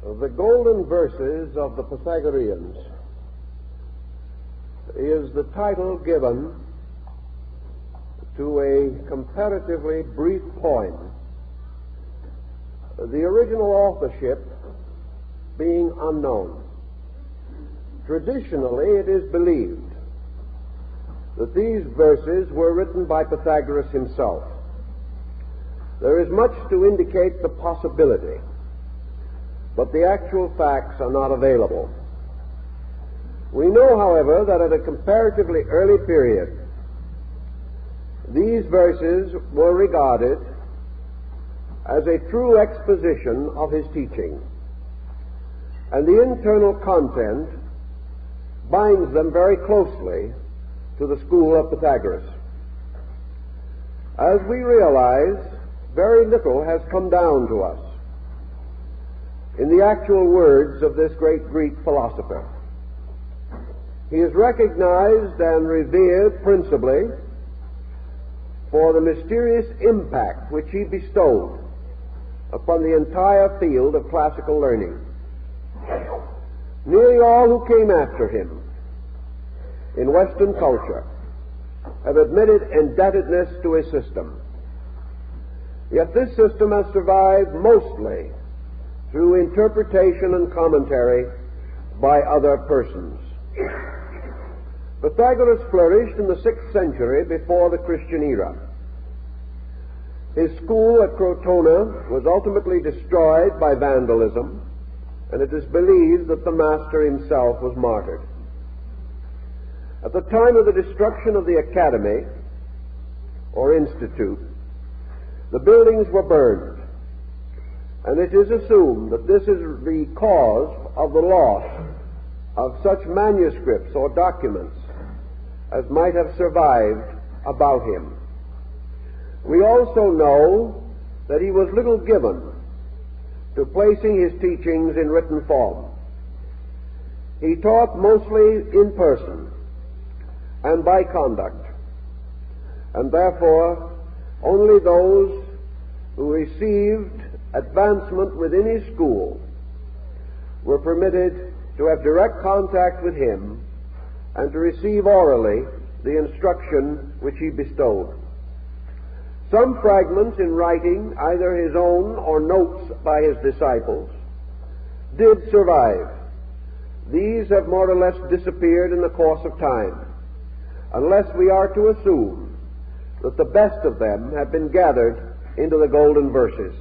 The Golden Verses of the Pythagoreans is the title given to a comparatively brief poem, the original authorship being unknown. Traditionally, it is believed that these verses were written by Pythagoras himself. There is much to indicate the possibility, but the actual facts are not available. We know, however, that at a comparatively early period, these verses were regarded as a true exposition of his teaching, and the internal content binds them very closely to the school of Pythagoras. As we realize, very little has come down to us in the actual words of this great Greek philosopher. He is recognized and revered principally for the mysterious impact which he bestowed upon the entire field of classical learning. Nearly all who came after him in Western culture have admitted indebtedness to his system. Yet this system has survived mostly through interpretation and commentary by other persons. Pythagoras flourished in the 6th century before the Christian era. His school at Crotona was ultimately destroyed by vandalism, and it is believed that the master himself was martyred. At the time of the destruction of the academy, or institute, the buildings were burned, and it is assumed that this is the cause of the loss of such manuscripts or documents as might have survived about him. We also know that he was little given to placing his teachings in written form. He taught mostly in person and by conduct, and therefore only those who received advancement within his school were permitted to have direct contact with him and to receive orally the instruction which he bestowed. Some fragments in writing, either his own or notes by his disciples, did survive. These have more or less disappeared in the course of time, unless we are to assume that the best of them have been gathered into the Golden Verses.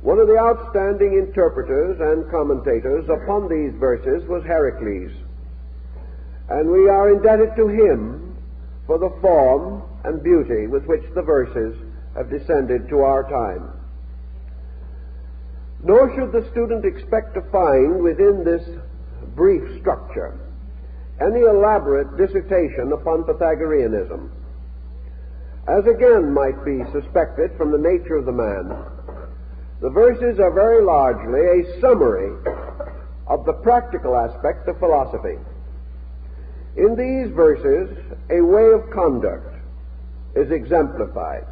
One of the outstanding interpreters and commentators upon these verses was Heracles, and we are indebted to him for the form and beauty with which the verses have descended to our time. Nor should the student expect to find within this brief structure any elaborate dissertation upon Pythagoreanism. As again might be suspected from the nature of the man, the verses are very largely a summary of the practical aspects of philosophy. In these verses, a way of conduct is exemplified,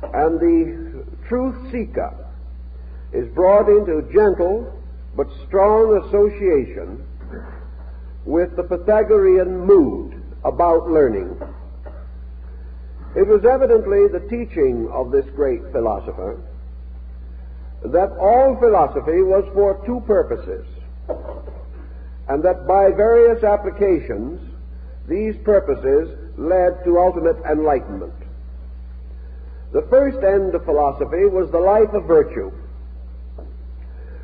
and the truth seeker is brought into gentle but strong association with the Pythagorean mood about learning. It was evidently the teaching of this great philosopher that all philosophy was for two purposes, and that by various applications these purposes led to ultimate enlightenment. The first end of philosophy was the life of virtue,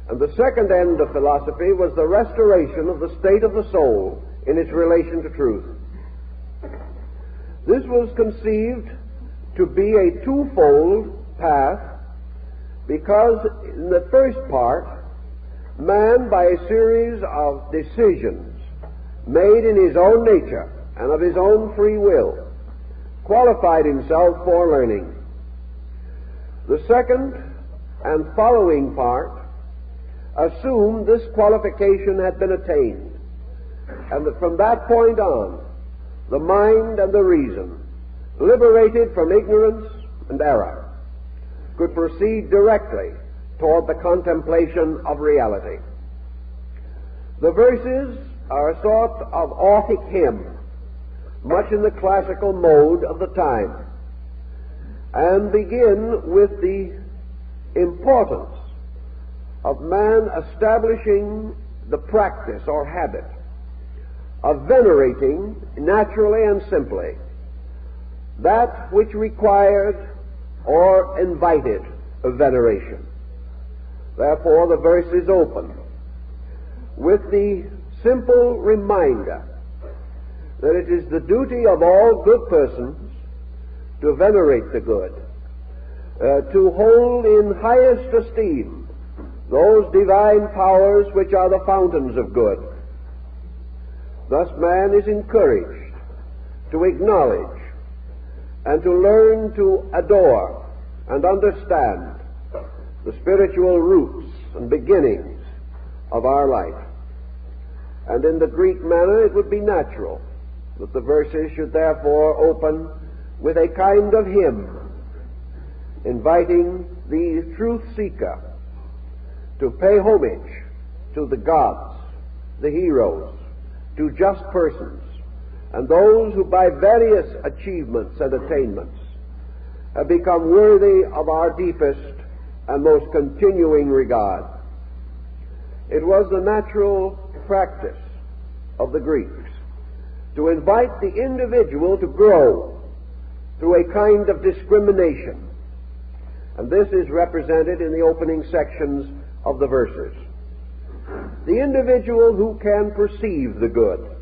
and the second end of philosophy was the restoration of the state of the soul in its relation to truth. This was conceived to be a twofold path, because in the first part, man, by a series of decisions made in his own nature and of his own free will, qualified himself for learning. The second and following part assumed this qualification had been attained, and that from that point on, the mind and the reason, liberated from ignorance and error, could proceed directly toward the contemplation of reality. The verses are a sort of Orphic hymn, much in the classical mode of the time, and begin with the importance of man establishing the practice or habit of venerating naturally and simply that which required or invited a veneration. Therefore, the verse is open with the simple reminder that it is the duty of all good persons to venerate the good, to hold in highest esteem those divine powers which are the fountains of good. Thus man is encouraged to acknowledge and to learn to adore and understand the spiritual roots and beginnings of our life. And in the Greek manner, it would be natural that the verses should therefore open with a kind of hymn, inviting the truth seeker to pay homage to the gods, the heroes, to just persons, and those who by various achievements and attainments have become worthy of our deepest and most continuing regard. It was the natural practice of the Greeks to invite the individual to grow through a kind of discrimination, and this is represented in the opening sections of the verses. The individual who can perceive the good,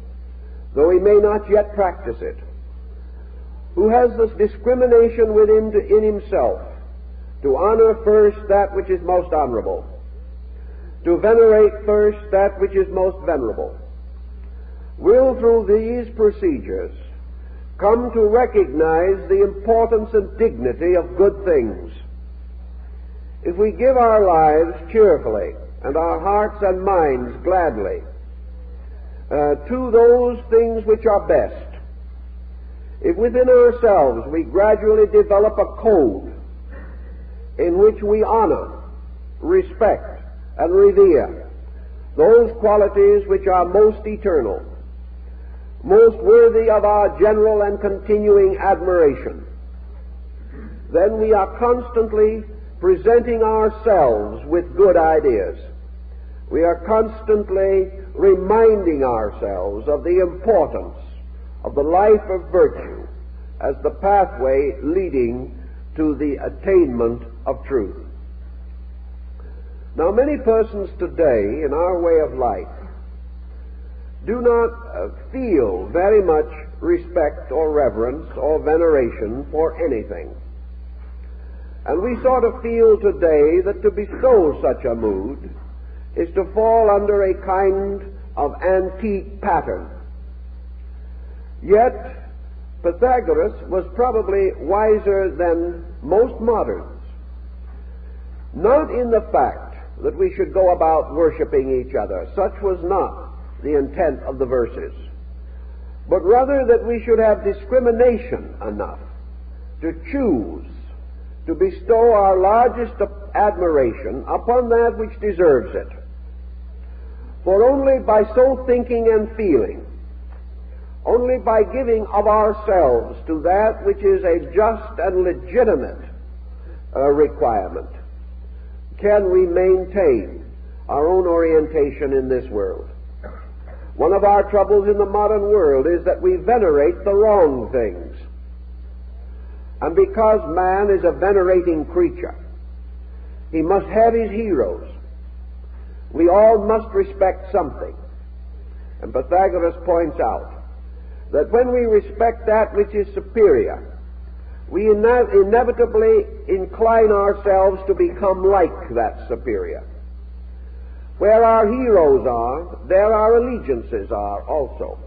though he may not yet practice it, who has this discrimination within in himself to honor first that which is most honorable, to venerate first that which is most venerable, will through these procedures come to recognize the importance and dignity of good things. If we give our lives cheerfully and our hearts and minds gladly to those things which are best, if within ourselves we gradually develop a code in which we honor, respect, and revere those qualities which are most eternal, most worthy of our general and continuing admiration, then we are constantly presenting ourselves with good ideas. We are constantly reminding ourselves of the importance of the life of virtue as the pathway leading to the attainment of truth. Now, many persons today in our way of life do not feel very much respect or reverence or veneration for anything. And we sort of feel today that to bestow such a mood is to fall under a kind of antique pattern. Yet, Pythagoras was probably wiser than most moderns, not in the fact that we should go about worshiping each other. Such was not the intent of the verses, but rather that we should have discrimination enough to choose to bestow our largest admiration upon that which deserves it. For only by so thinking and feeling, only by giving of ourselves to that which is a just and legitimate requirement, can we maintain our own orientation in this world. One of our troubles in the modern world is that we venerate the wrong things. And because man is a venerating creature, he must have his heroes. We all must respect something. And Pythagoras points out that when we respect that which is superior, we inevitably incline ourselves to become like that superior. Where our heroes are, there our allegiances are also.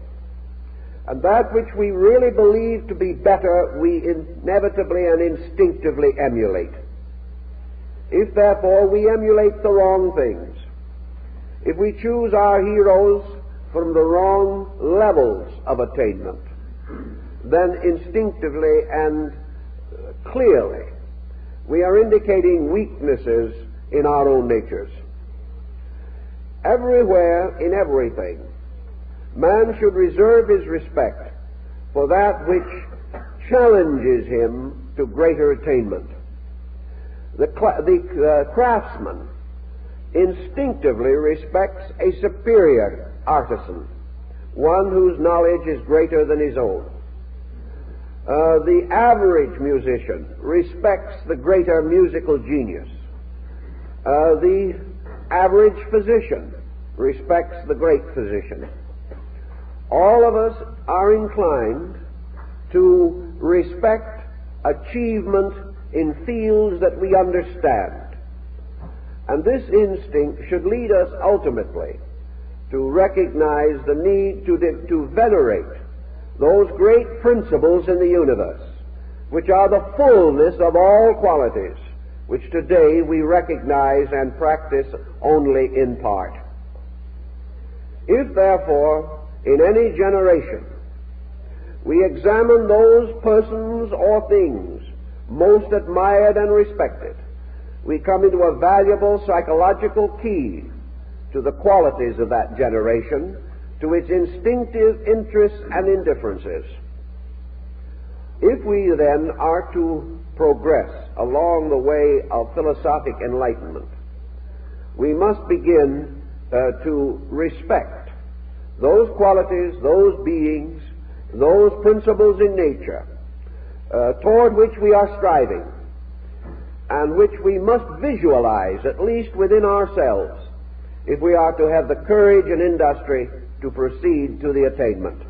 And that which we really believe to be better, we inevitably and instinctively emulate. If, therefore, we emulate the wrong things, if we choose our heroes from the wrong levels of attainment, then instinctively and clearly we are indicating weaknesses in our own natures. Everywhere, in everything, man should reserve his respect for that which challenges him to greater attainment. The craftsman instinctively respects a superior artisan, one whose knowledge is greater than his own. The average musician respects the greater musical genius. The average physician respects the great physician. All of us are inclined to respect achievement in fields that we understand. And this instinct should lead us ultimately to recognize the need to venerate those great principles in the universe, which are the fullness of all qualities, which today we recognize and practice only in part. If, therefore, in any generation we examine those persons or things most admired and respected, we come into a valuable psychological key to the qualities of that generation, to its instinctive interests and indifferences. If we then are to progress along the way of philosophic enlightenment, we must begin to respect those qualities, those beings, those principles in nature toward which we are striving, and which we must visualize, at least within ourselves, if we are to have the courage and industry to proceed to the attainment.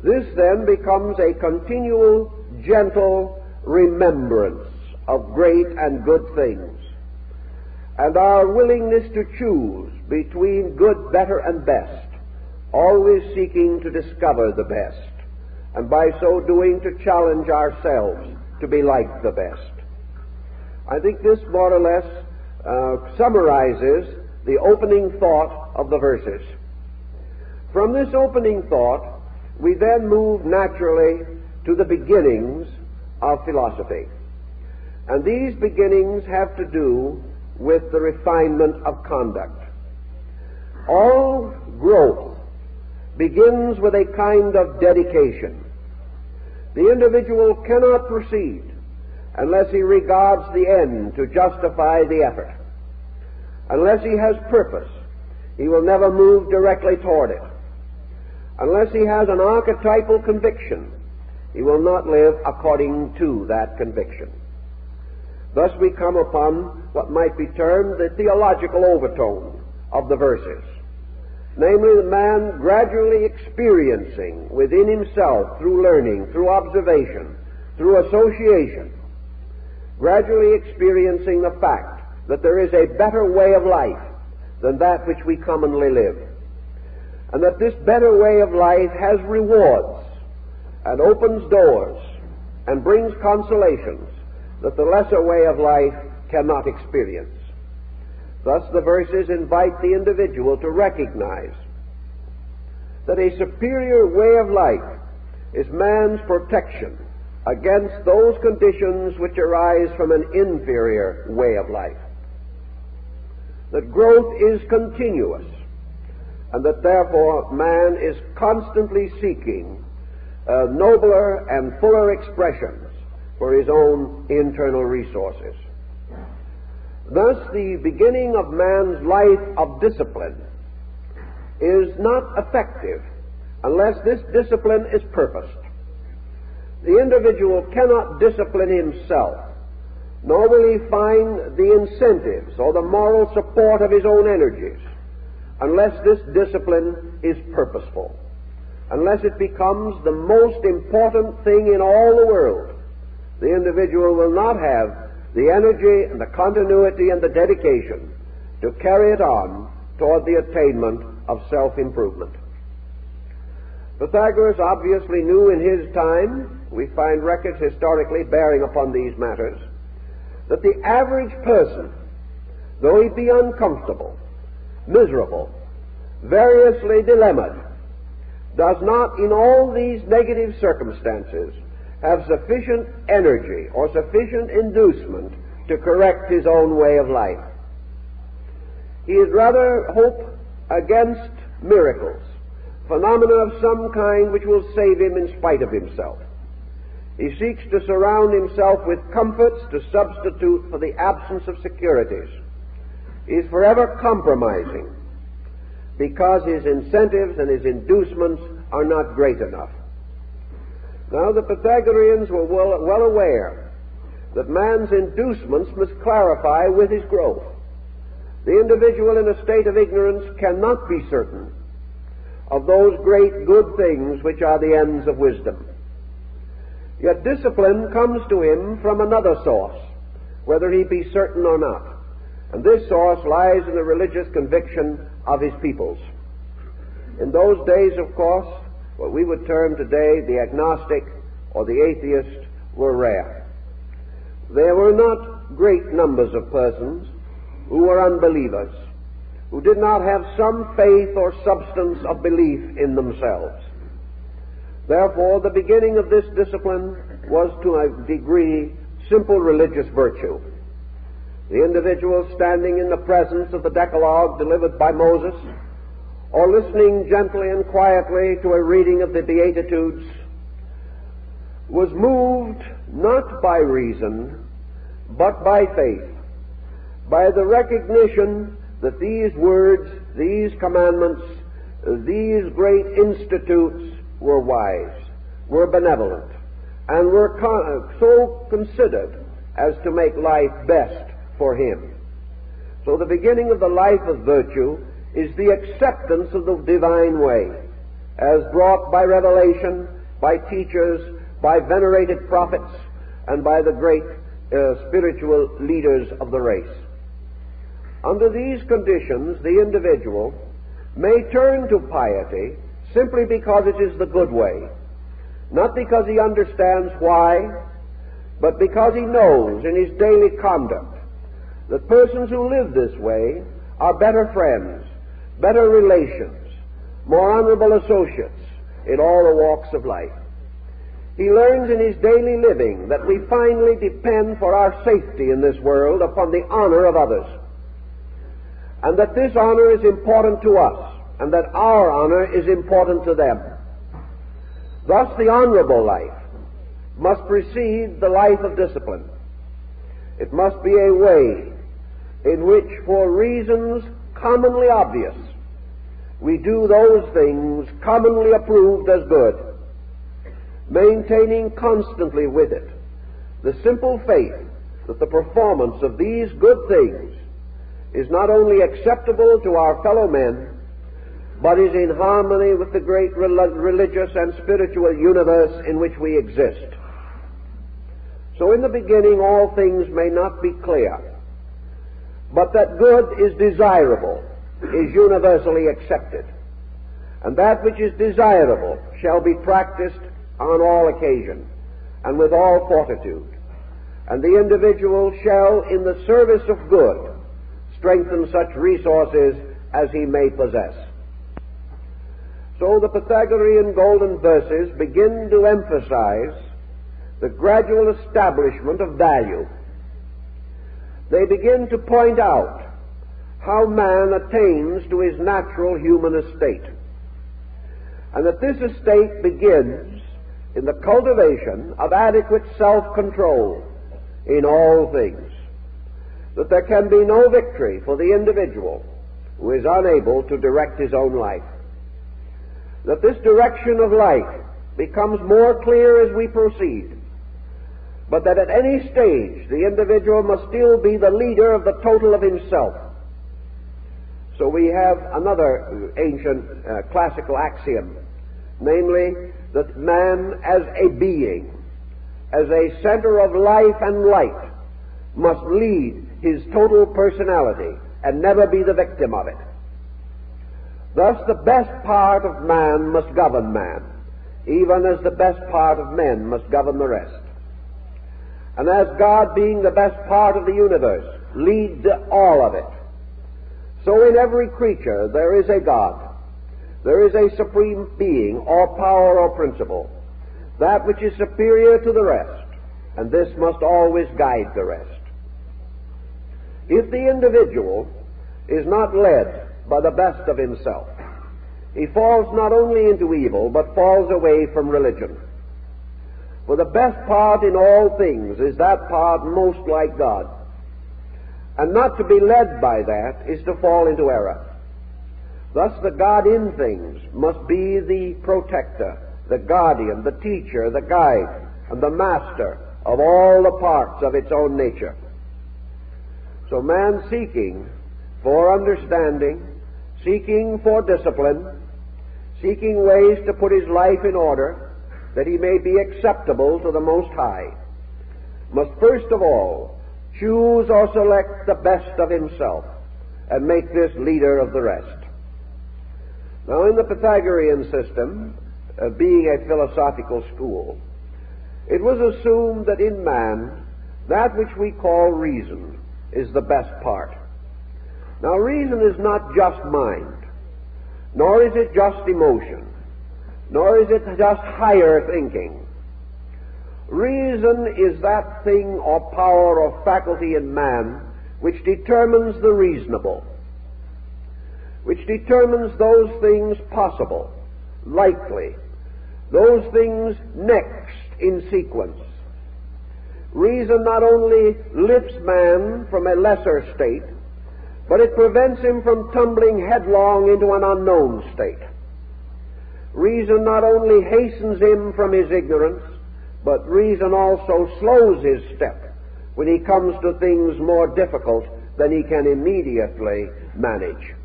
This then becomes a continual, gentle remembrance of great and good things, and our willingness to choose between good, better, and best, always seeking to discover the best, and by so doing to challenge ourselves to be like the best. I think this more or less summarizes the opening thought of the verses. From this opening thought, we then move naturally to the beginnings of philosophy. And these beginnings have to do with the refinement of conduct. All growth begins with a kind of dedication. The individual cannot proceed unless he regards the end to justify the effort. Unless he has purpose, he will never move directly toward it. Unless he has an archetypal conviction, he will not live according to that conviction. Thus we come upon what might be termed the theological overtone of the verses, namely the man gradually experiencing within himself, through learning, through observation, through association, gradually experiencing the fact that there is a better way of life than that which we commonly live, and that this better way of life has rewards and opens doors and brings consolations that the lesser way of life cannot experience. Thus the verses invite the individual to recognize that a superior way of life is man's protection against those conditions which arise from an inferior way of life. That growth is continuous, and that therefore man is constantly seeking nobler and fuller expressions for his own internal resources. Thus the beginning of man's life of discipline is not effective unless this discipline is purposed. The individual cannot discipline himself, nor will he find the incentives or the moral support of his own energies unless this discipline is purposeful, unless it becomes the most important thing in all the world. The individual will not have the energy and the continuity and the dedication to carry it on toward the attainment of self-improvement. Pythagoras obviously knew in his time, we find records historically bearing upon these matters, that the average person, though he be uncomfortable, miserable, variously dilemmaed, does not in all these negative circumstances have sufficient energy or sufficient inducement to correct his own way of life. He would rather hope against miracles, phenomena of some kind which will save him in spite of himself. He seeks to surround himself with comforts to substitute for the absence of securities. He is forever compromising because his incentives and his inducements are not great enough. Now, the Pythagoreans were well aware that man's inducements must clarify with his growth. The individual in a state of ignorance cannot be certain of those great good things which are the ends of wisdom. Yet discipline comes to him from another source, whether he be certain or not. And this source lies in the religious conviction of his peoples. In those days, of course, what we would term today the agnostic or the atheist were rare. There were not great numbers of persons who were unbelievers, who did not have some faith or substance of belief in themselves. Therefore, the beginning of this discipline was to a degree simple religious virtue. The individual standing in the presence of the Decalogue delivered by Moses, or listening gently and quietly to a reading of the Beatitudes, was moved not by reason, but by faith, by the recognition that these words, these commandments, these great institutes were wise, were benevolent, and were so considered as to make life best for him. So the beginning of the life of virtue is the acceptance of the divine way, as brought by revelation, by teachers, by venerated prophets, and by the great spiritual leaders of the race. Under these conditions, the individual may turn to piety simply because it is the good way, not because he understands why, but because he knows in his daily conduct that persons who live this way are better friends, better relations, more honorable associates in all the walks of life. He learns in his daily living that we finally depend for our safety in this world upon the honor of others, and that this honor is important to us, and that our honor is important to them. Thus, the honorable life must precede the life of discipline. It must be a way in which, for reasons commonly obvious, we do those things commonly approved as good, maintaining constantly with it the simple faith that the performance of these good things is not only acceptable to our fellow men, but is in harmony with the great religious and spiritual universe in which we exist. So in the beginning all things may not be clear, but that good is desirable is universally accepted, and that which is desirable shall be practiced on all occasion and with all fortitude, and the individual shall, in the service of good, strengthen such resources as he may possess. So the Pythagorean golden verses begin to emphasize the gradual establishment of value. They begin to point out how man attains to his natural human estate, and that this estate begins in the cultivation of adequate self-control in all things, that there can be no victory for the individual who is unable to direct his own life, that this direction of life becomes more clear as we proceed, but that at any stage the individual must still be the leader of the total of himself. So we have another ancient classical axiom, namely that man as a being, as a center of life and light, must lead his total personality and never be the victim of it. Thus the best part of man must govern man, even as the best part of men must govern the rest. And as God, being the best part of the universe, leads all of it, so in every creature there is a God. There is a supreme being, or power, or principle, that which is superior to the rest, and this must always guide the rest. if the individual is not led by the best of himself, he falls not only into evil, but falls away from religion. For the best part in all things is that part most like God. And not to be led by that is to fall into error. Thus the God in things must be the protector, the guardian, the teacher, the guide, and the master of all the parts of its own nature. So man seeking for understanding, seeking for discipline, seeking ways to put his life in order that he may be acceptable to the Most High, must first of all choose or select the best of himself and make this leader of the rest. Now, in the Pythagorean system, being a philosophical school, it was assumed that in man, that which we call reason is the best part. Now, reason is not just mind, nor is it just emotion, nor is it just higher thinking. Reason is that thing or power or faculty in man which determines the reasonable, which determines those things possible, likely, those things next in sequence. Reason not only lifts man from a lesser state, but it prevents him from tumbling headlong into an unknown state. Reason not only hastens him from his ignorance, but reason also slows his step when he comes to things more difficult than he can immediately manage.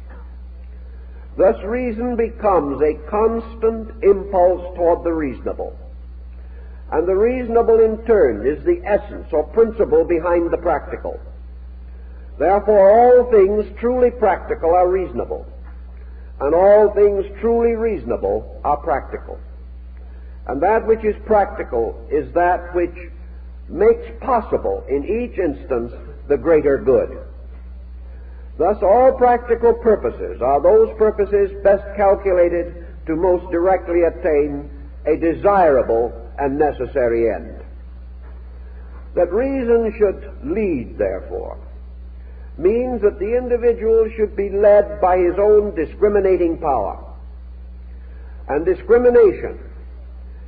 Thus reason becomes a constant impulse toward the reasonable. And the reasonable in turn is the essence or principle behind the practical. Therefore all things truly practical are reasonable, and all things truly reasonable are practical. And that which is practical is that which makes possible in each instance the greater good. Thus all practical purposes are those purposes best calculated to most directly attain a desirable and necessary end. That reason should lead, therefore, means that the individual should be led by his own discriminating power. And discrimination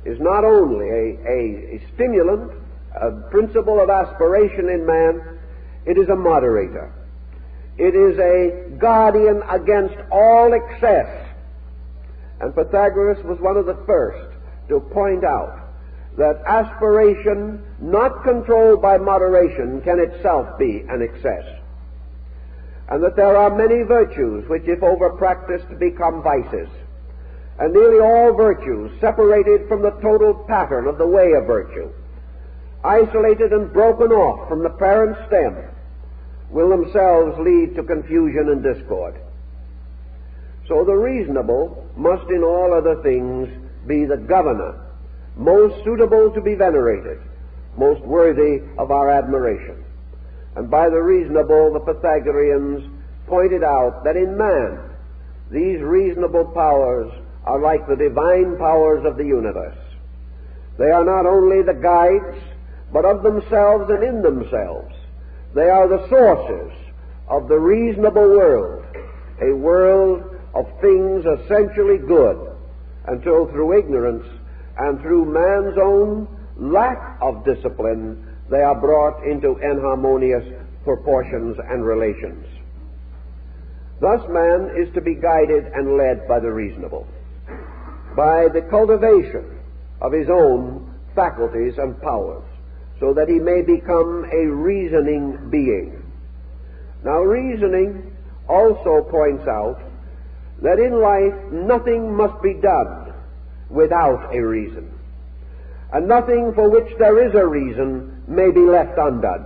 is not only a stimulant, a principle of aspiration in man, it is a moderator. It is a guardian against all excess. And Pythagoras was one of the first to point out that aspiration not controlled by moderation can itself be an excess, and that there are many virtues which, if over-practiced, become vices, and nearly all virtues separated from the total pattern of the way of virtue, isolated and broken off from the parent stem, will themselves lead to confusion and discord. So the reasonable must in all other things be the governor, most suitable to be venerated, most worthy of our admiration. And by the reasonable, the Pythagoreans pointed out that in man, these reasonable powers are like the divine powers of the universe. They are not only the guides, but of themselves and in themselves. They are the sources of the reasonable world, a world of things essentially good, until through ignorance and through man's own lack of discipline, they are brought into inharmonious proportions and relations. Thus man is to be guided and led by the reasonable, by the cultivation of his own faculties and powers, so that he may become a reasoning being. Now reasoning also points out that in life nothing must be done without a reason, and nothing for which there is a reason may be left undone.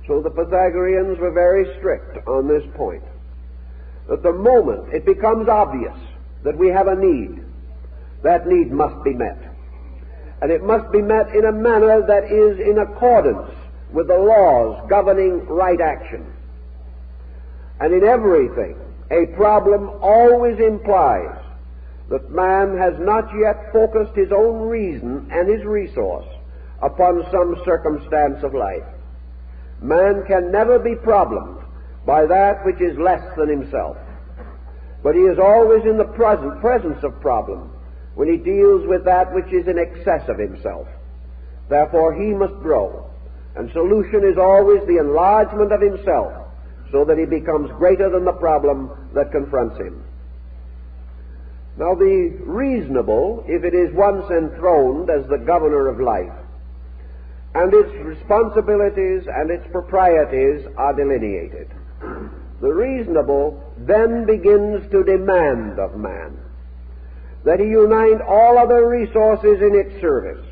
So the Pythagoreans were very strict on this point, that the moment it becomes obvious that we have a need, that need must be met. And it must be met in a manner that is in accordance with the laws governing right action. And in everything, a problem always implies that man has not yet focused his own reason and his resource upon some circumstance of life. Man can never be problemed by that which is less than himself, but he is always in the presence of problem when he deals with that which is in excess of himself. Therefore he must grow, and solution is always the enlargement of himself, so that he becomes greater than the problem that confronts him. Now the reasonable, if it is once enthroned as the governor of life, and its responsibilities and its proprieties are delineated, the reasonable then begins to demand of man that he unite all other resources in its service,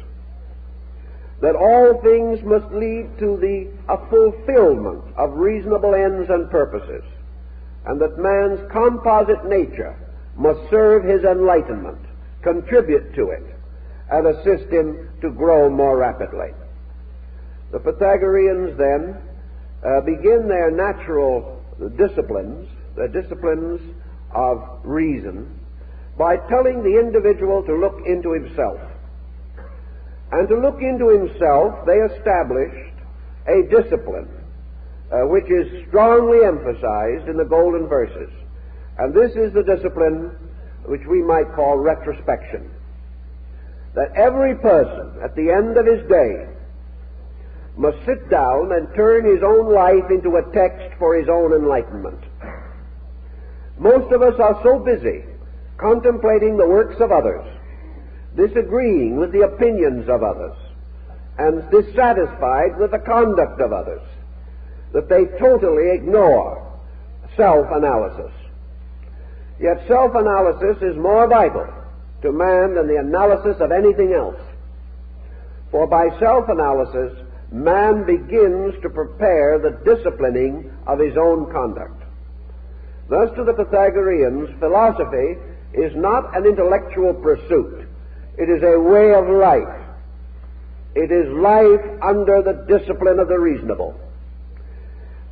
that all things must lead to a fulfillment of reasonable ends and purposes, and that man's composite nature must serve his enlightenment, contribute to it, and assist him to grow more rapidly. The Pythagoreans then begin their natural disciplines, the disciplines of reason, by telling the individual to look into himself. And to look into himself, they established a discipline which is strongly emphasized in the Golden Verses. And this is the discipline which we might call retrospection. That every person at the end of his day must sit down and turn his own life into a text for his own enlightenment. Most of us are so busy contemplating the works of others, disagreeing with the opinions of others, and dissatisfied with the conduct of others, that they totally ignore self-analysis. Yet self-analysis is more vital to man than the analysis of anything else. For by self-analysis, man begins to prepare the disciplining of his own conduct. Thus, to the Pythagoreans, philosophy is not an intellectual pursuit. It is a way of life. It is life under the discipline of the reasonable.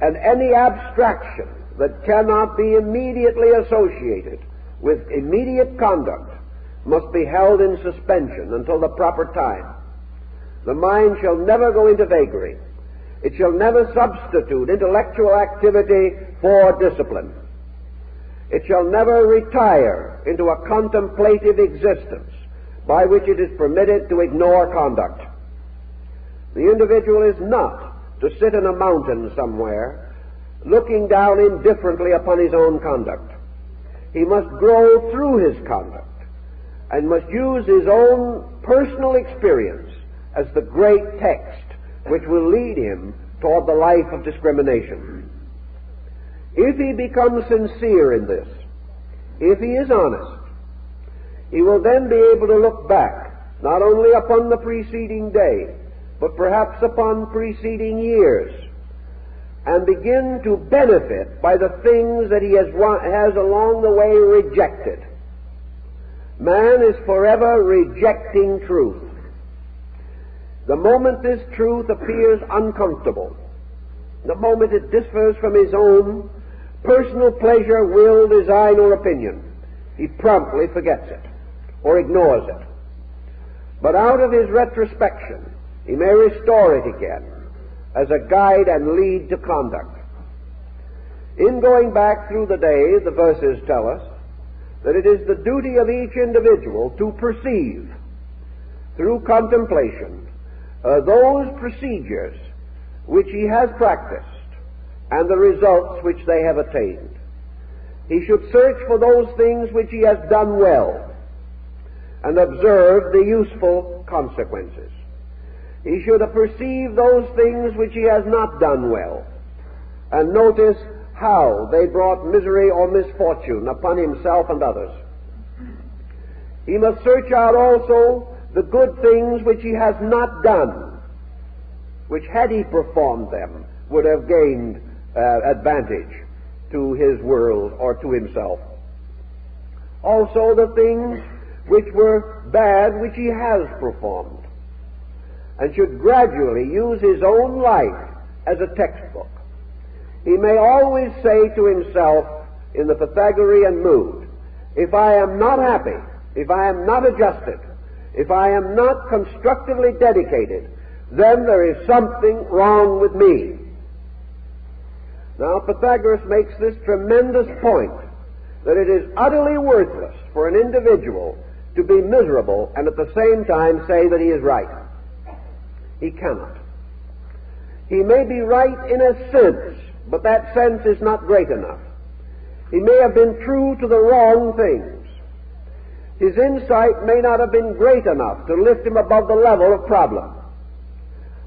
And any abstraction that cannot be immediately associated with immediate conduct must be held in suspension until the proper time. The mind shall never go into vagary. It shall never substitute intellectual activity for discipline. It shall never retire into a contemplative existence by which it is permitted to ignore conduct. The individual is not to sit in a mountain somewhere looking down indifferently upon his own conduct. He must grow through his conduct and must use his own personal experience as the great text which will lead him toward the life of discrimination. If he becomes sincere in this, if he is honest, he will then be able to look back not only upon the preceding day, but perhaps upon preceding years, and begin to benefit by the things that he has along the way rejected. Man is forever rejecting truth. The moment this truth appears uncomfortable, the moment it differs from his own personal pleasure, will, design, or opinion, he promptly forgets it or ignores it. But out of his retrospection, he may restore it again as a guide and lead to conduct. In going back through the day, the verses tell us that it is the duty of each individual to perceive through contemplation those procedures which he has practiced and the results which they have attained. He should search for those things which he has done well and observe the useful consequences. He should perceive those things which he has not done well and notice how they brought misery or misfortune upon himself and others. He must search out also the good things which he has not done, which had he performed them would have gained advantage to his world or to himself. Also the things which were bad which he has performed, and should gradually use his own life as a textbook. He may always say to himself in the Pythagorean mood, if I am not happy, if I am not adjusted, if I am not constructively dedicated, then there is something wrong with me. Now, Pythagoras makes this tremendous point, that it is utterly worthless for an individual to be miserable and at the same time say that he is right. He cannot. He may be right in a sense, but that sense is not great enough. He may have been true to the wrong things. His insight may not have been great enough to lift him above the level of problem.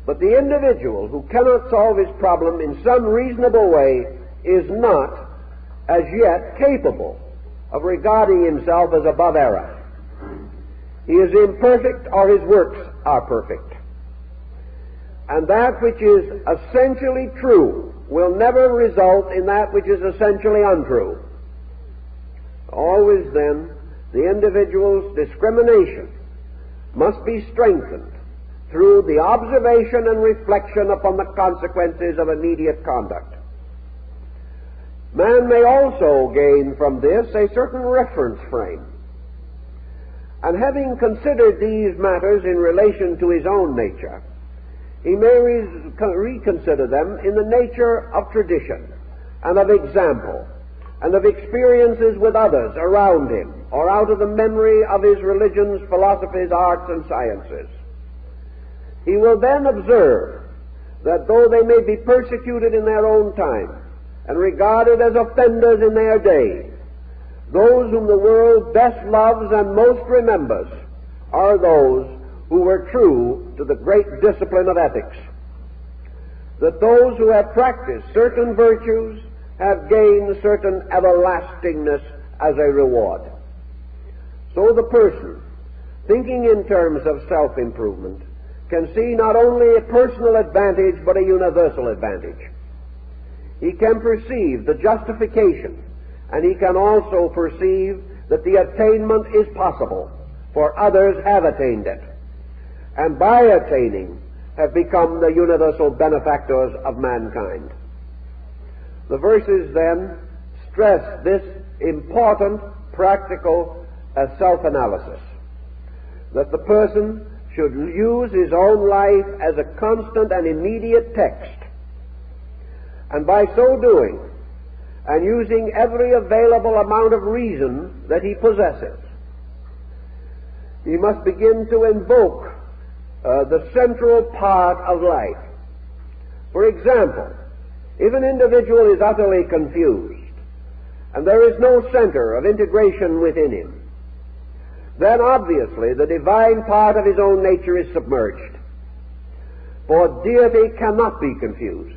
But the individual who cannot solve his problem in some reasonable way is not, as yet, capable of regarding himself as above error. He is imperfect, or his works are perfect. And that which is essentially true will never result in that which is essentially untrue. Always then, the individual's discrimination must be strengthened through the observation and reflection upon the consequences of immediate conduct. Man may also gain from this a certain reference frame. And having considered these matters in relation to his own nature, he may reconsider them in the nature of tradition and of example and of experiences with others around him or out of the memory of his religions, philosophies, arts, and sciences. He will then observe that though they may be persecuted in their own time and regarded as offenders in their day, those whom the world best loves and most remembers are those who were true to the great discipline of ethics. That those who have practiced certain virtues have gained certain everlastingness as a reward. So the person, thinking in terms of self-improvement, can see not only a personal advantage but a universal advantage. He can perceive the justification, and he can also perceive that the attainment is possible, for others have attained it, and by attaining have become the universal benefactors of mankind. The verses then stress this important practical self-analysis, that the person should use his own life as a constant and immediate text, and by so doing, and using every available amount of reason that he possesses, he must begin to invoke the central part of life. For example, if an individual is utterly confused, and there is no center of integration within him, then obviously the divine part of his own nature is submerged. For deity cannot be confused.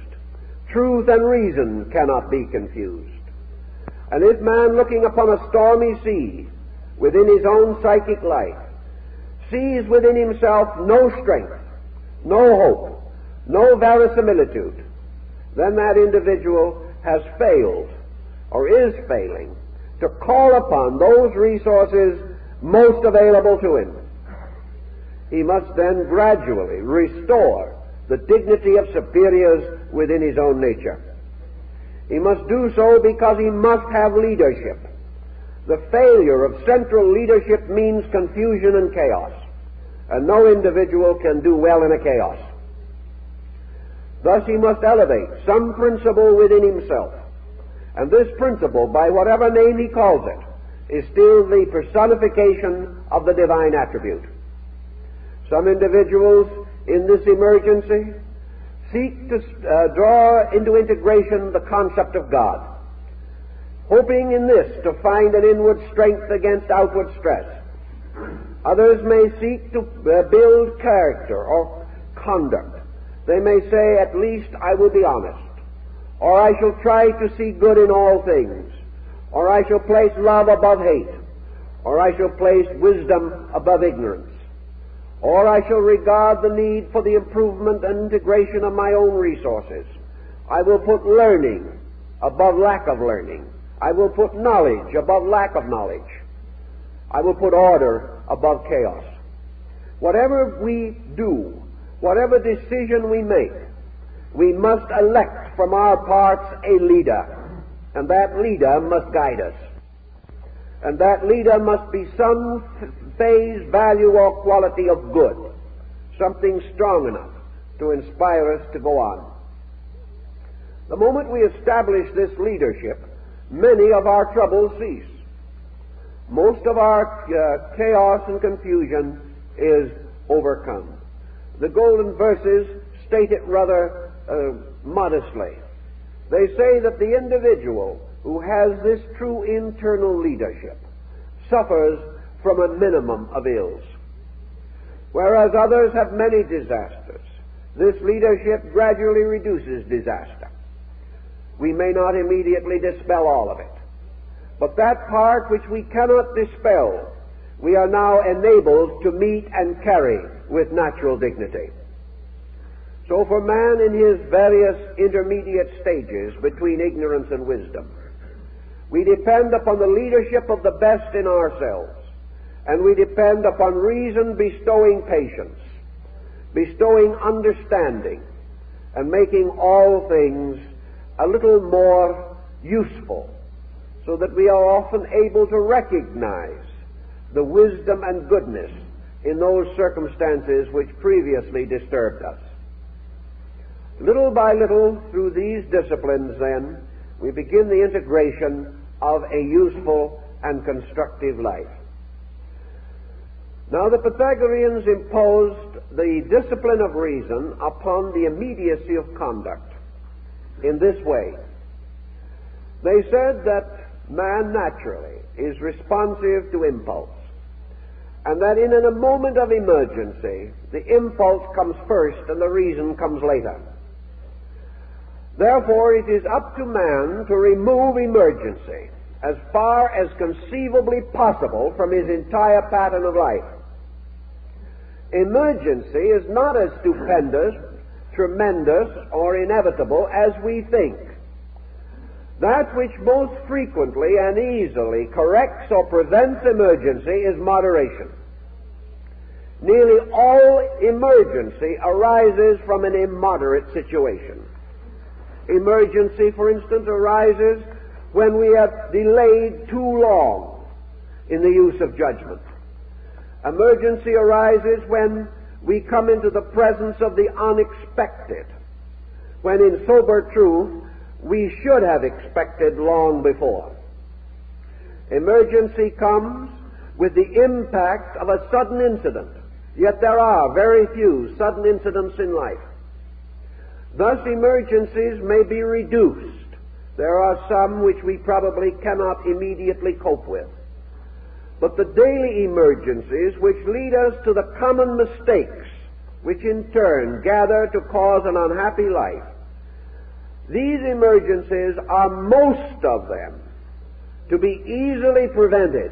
Truth and reason cannot be confused. And if man, looking upon a stormy sea within his own psychic life, sees within himself no strength, no hope, no verisimilitude, then that individual has failed, or is failing, to call upon those resources most available to him. He must then gradually restore the dignity of superiors within his own nature. He must do so because he must have leadership. The failure of central leadership means confusion and chaos, and no individual can do well in a chaos. Thus he must elevate some principle within himself, and this principle, by whatever name he calls it, is still the personification of the divine attribute. Some individuals in this emergency seek to draw into integration the concept of God, hoping in this to find an inward strength against outward stress. Others may seek to build character or conduct. They may say, at least I will be honest, or I shall try to see good in all things, or I shall place love above hate, or I shall place wisdom above ignorance, or I shall regard the need for the improvement and integration of my own resources. I will put learning above lack of learning. I will put knowledge above lack of knowledge. I will put order above chaos. Whatever we do, whatever decision we make, we must elect from our parts a leader, and that leader must guide us. And that leader must be some phase, value, or quality of good, something strong enough to inspire us to go on. The moment we establish this leadership, many of our troubles cease. Most of our chaos and confusion is overcome. The golden verses state it rather modestly. They say that the individual who has this true internal leadership suffers from a minimum of ills. Whereas others have many disasters, this leadership gradually reduces disaster. We may not immediately dispel all of it, but that part which we cannot dispel, we are now enabled to meet and carry with natural dignity. So for man in his various intermediate stages between ignorance and wisdom, we depend upon the leadership of the best in ourselves, and we depend upon reason bestowing patience, bestowing understanding, and making all things a little more useful, so that we are often able to recognize the wisdom and goodness in those circumstances which previously disturbed us. Little by little, through these disciplines, then, we begin the integration of a useful and constructive life. Now, the Pythagoreans imposed the discipline of reason upon the immediacy of conduct in this way. They said that man naturally is responsive to impulse, and that in a moment of emergency, the impulse comes first and the reason comes later. Therefore, it is up to man to remove emergency as far as conceivably possible from his entire pattern of life. Emergency is not as stupendous, tremendous, or inevitable as we think. That which most frequently and easily corrects or prevents emergency is moderation. Nearly all emergency arises from an immoderate situation. Emergency, for instance, arises when we have delayed too long in the use of judgment. Emergency arises when we come into the presence of the unexpected, when in sober truth we should have expected long before. Emergency comes with the impact of a sudden incident, yet there are very few sudden incidents in life. Thus, emergencies may be reduced. There are some which we probably cannot immediately cope with. But the daily emergencies which lead us to the common mistakes, which in turn gather to cause an unhappy life, these emergencies are most of them to be easily prevented,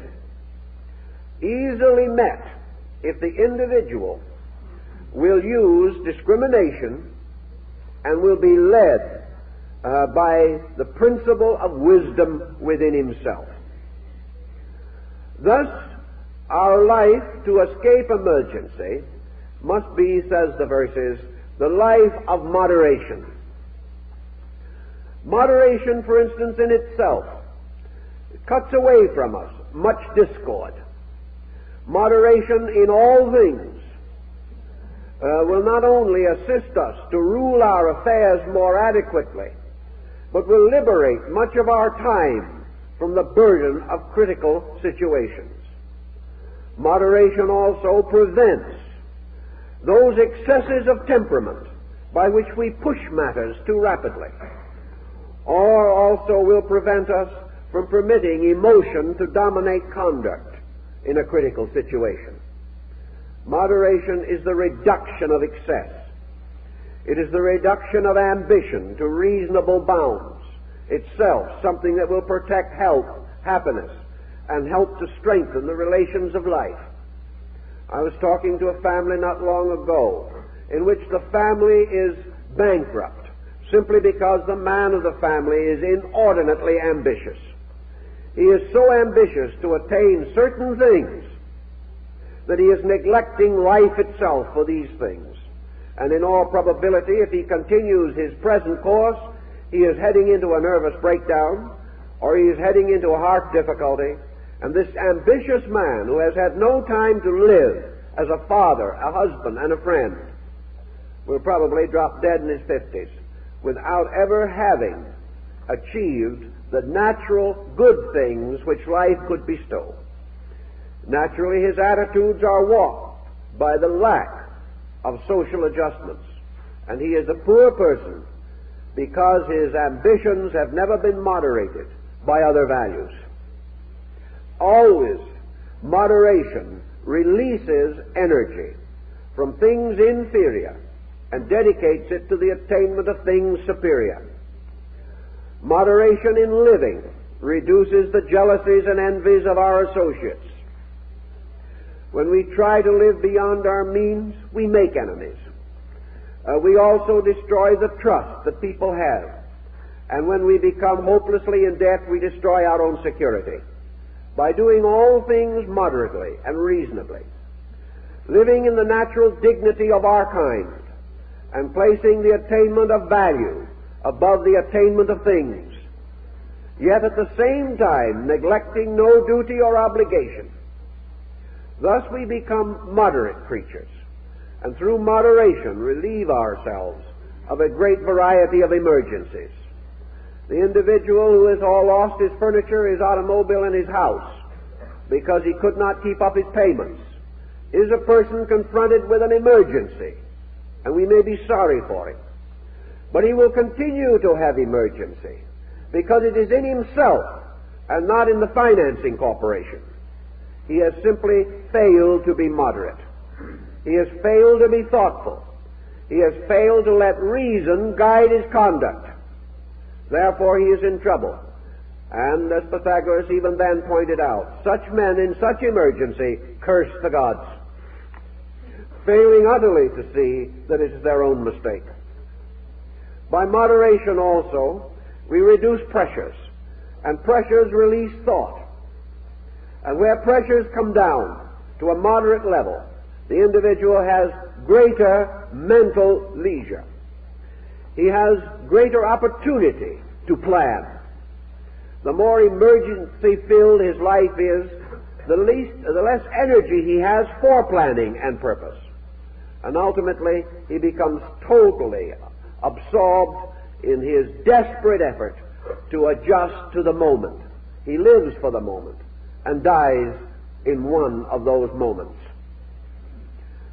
easily met, if the individual will use discrimination and will be led by the principle of wisdom within himself. Thus, our life to escape emergency must be, says the verses, the life of moderation. Moderation, for instance, in itself cuts away from us much discord. Moderation in all things will not only assist us to rule our affairs more adequately, but will liberate much of our time from the burden of critical situations. Moderation also prevents those excesses of temperament by which we push matters too rapidly, or also will prevent us from permitting emotion to dominate conduct in a critical situation. Moderation is the reduction of excess. It is the reduction of ambition to reasonable bounds, itself something that will protect health, happiness, and help to strengthen the relations of life. I was talking to a family not long ago in which the family is bankrupt simply because the man of the family is inordinately ambitious. He is so ambitious to attain certain things that he is neglecting life itself for these things. And in all probability, if he continues his present course, he is heading into a nervous breakdown, or he is heading into a heart difficulty. And this ambitious man, who has had no time to live as a father, a husband, and a friend, will probably drop dead in his 50s without ever having achieved the natural good things which life could bestow. Naturally, his attitudes are warped by the lack of social adjustments, and he is a poor person because his ambitions have never been moderated by other values. Always, moderation releases energy from things inferior and dedicates it to the attainment of things superior. Moderation in living reduces the jealousies and envies of our associates. When we try to live beyond our means, we make enemies. We also destroy the trust that people have. And when we become hopelessly in debt, we destroy our own security. By doing all things moderately and reasonably, living in the natural dignity of our kind, and placing the attainment of value above the attainment of things, yet at the same time neglecting no duty or obligation. Thus we become moderate creatures, and through moderation relieve ourselves of a great variety of emergencies. The individual who has all lost his furniture, his automobile, and his house because he could not keep up his payments is a person confronted with an emergency, and we may be sorry for him. But he will continue to have emergency because it is in himself and not in the financing corporation. He has simply failed to be moderate. He has failed to be thoughtful. He has failed to let reason guide his conduct. Therefore he is in trouble. And as Pythagoras even then pointed out, such men in such emergency curse the gods, failing utterly to see that it is their own mistake. By moderation also, we reduce pressures, and pressures release thought. And where pressures come down to a moderate level, the individual has greater mental leisure. He has greater opportunity to plan. The more emergency-filled his life is, the less energy he has for planning and purpose. And ultimately, he becomes totally absorbed in his desperate effort to adjust to the moment. He lives for the moment and dies in one of those moments.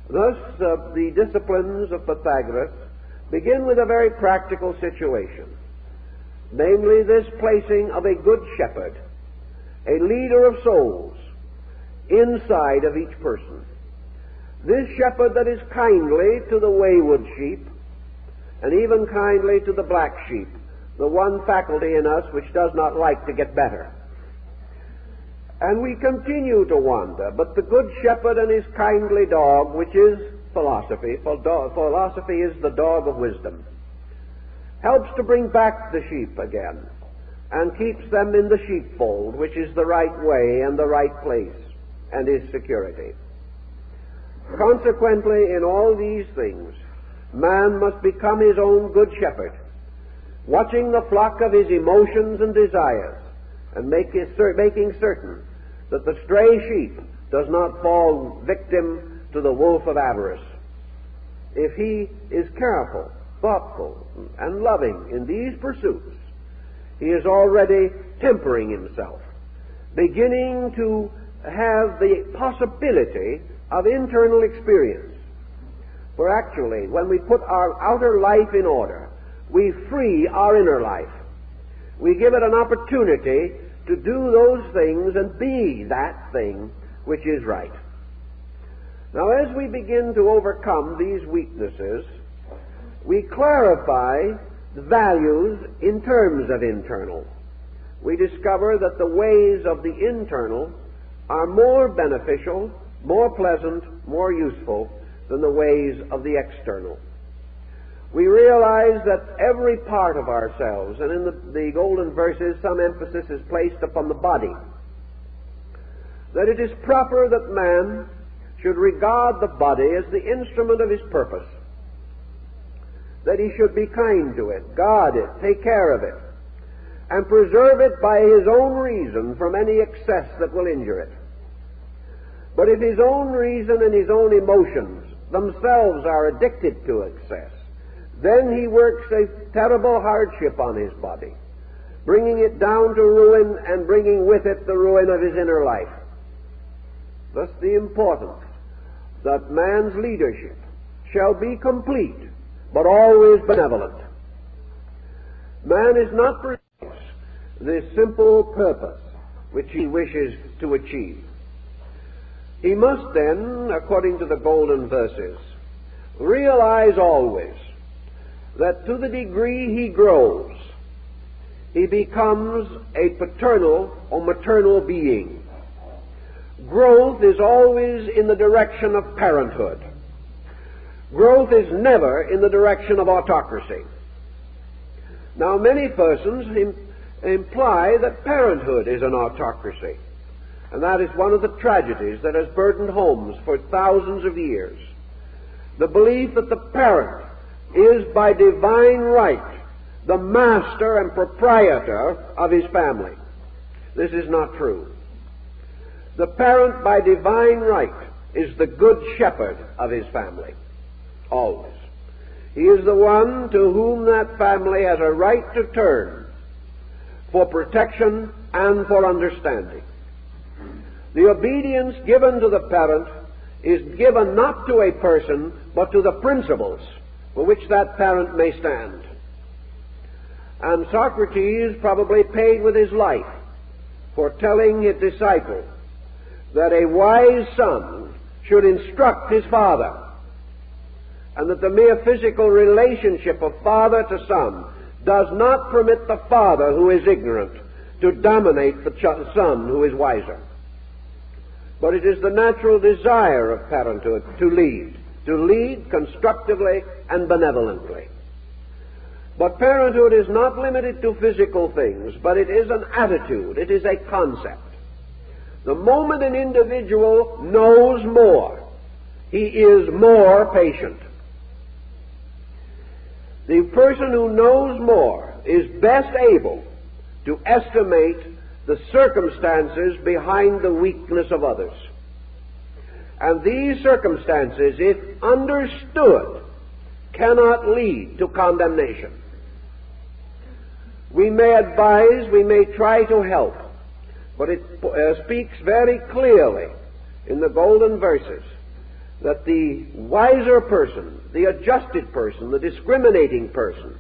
Thus, the disciplines of Pythagoras begin with a very practical situation, namely this placing of a good shepherd, a leader of souls, inside of each person. This shepherd that is kindly to the wayward sheep, and even kindly to the black sheep, the one faculty in us which does not like to get better. And we continue to wander, but the good shepherd and his kindly dog, which is philosophy, for philosophy is the dog of wisdom, helps to bring back the sheep again, and keeps them in the sheepfold, which is the right way and the right place, and is security. Consequently, in all these things, man must become his own good shepherd, watching the flock of his emotions and desires, and making certain that the stray sheep does not fall victim to the wolf of avarice. If he is careful, thoughtful, and loving in these pursuits, he is already tempering himself, beginning to have the possibility of internal experience. For actually, when we put our outer life in order, we free our inner life. We give it an opportunity to do those things and be that thing which is right. Now, as we begin to overcome these weaknesses, we clarify the values in terms of internal. We discover that the ways of the internal are more beneficial, more pleasant, more useful than the ways of the external. We realize that every part of ourselves, and in the golden verses some emphasis is placed upon the body, that it is proper that man should regard the body as the instrument of his purpose, that he should be kind to it, guard it, take care of it, and preserve it by his own reason from any excess that will injure it. But if his own reason and his own emotions themselves are addicted to excess, then he works a terrible hardship on his body, bringing it down to ruin and bringing with it the ruin of his inner life. Thus the importance that man's leadership shall be complete, but always benevolent. Man is not precise the simple purpose which he wishes to achieve. He must then, according to the golden verses, realize always that to the degree he grows, he becomes a paternal or maternal being. Growth is always in the direction of parenthood. Growth is never in the direction of autocracy. Now, many persons imply that parenthood is an autocracy, and that is one of the tragedies that has burdened homes for thousands of years. The belief that the parent is by divine right the master and proprietor of his family. This is not true. The parent by divine right is the good shepherd of his family, always. He is the one to whom that family has a right to turn for protection and for understanding. The obedience given to the parent is given not to a person, but to the principles for which that parent may stand. And Socrates probably paid with his life for telling his disciple that a wise son should instruct his father, and that the mere physical relationship of father to son does not permit the father who is ignorant to dominate the son who is wiser. But it is the natural desire of parenthood to lead constructively and benevolently. But parenthood is not limited to physical things, but it is an attitude, it is a concept. The moment an individual knows more, he is more patient. The person who knows more is best able to estimate the circumstances behind the weakness of others. And these circumstances, if understood, cannot lead to condemnation. We may advise, we may try to help, but it speaks very clearly in the golden verses that the wiser person, the adjusted person, the discriminating person,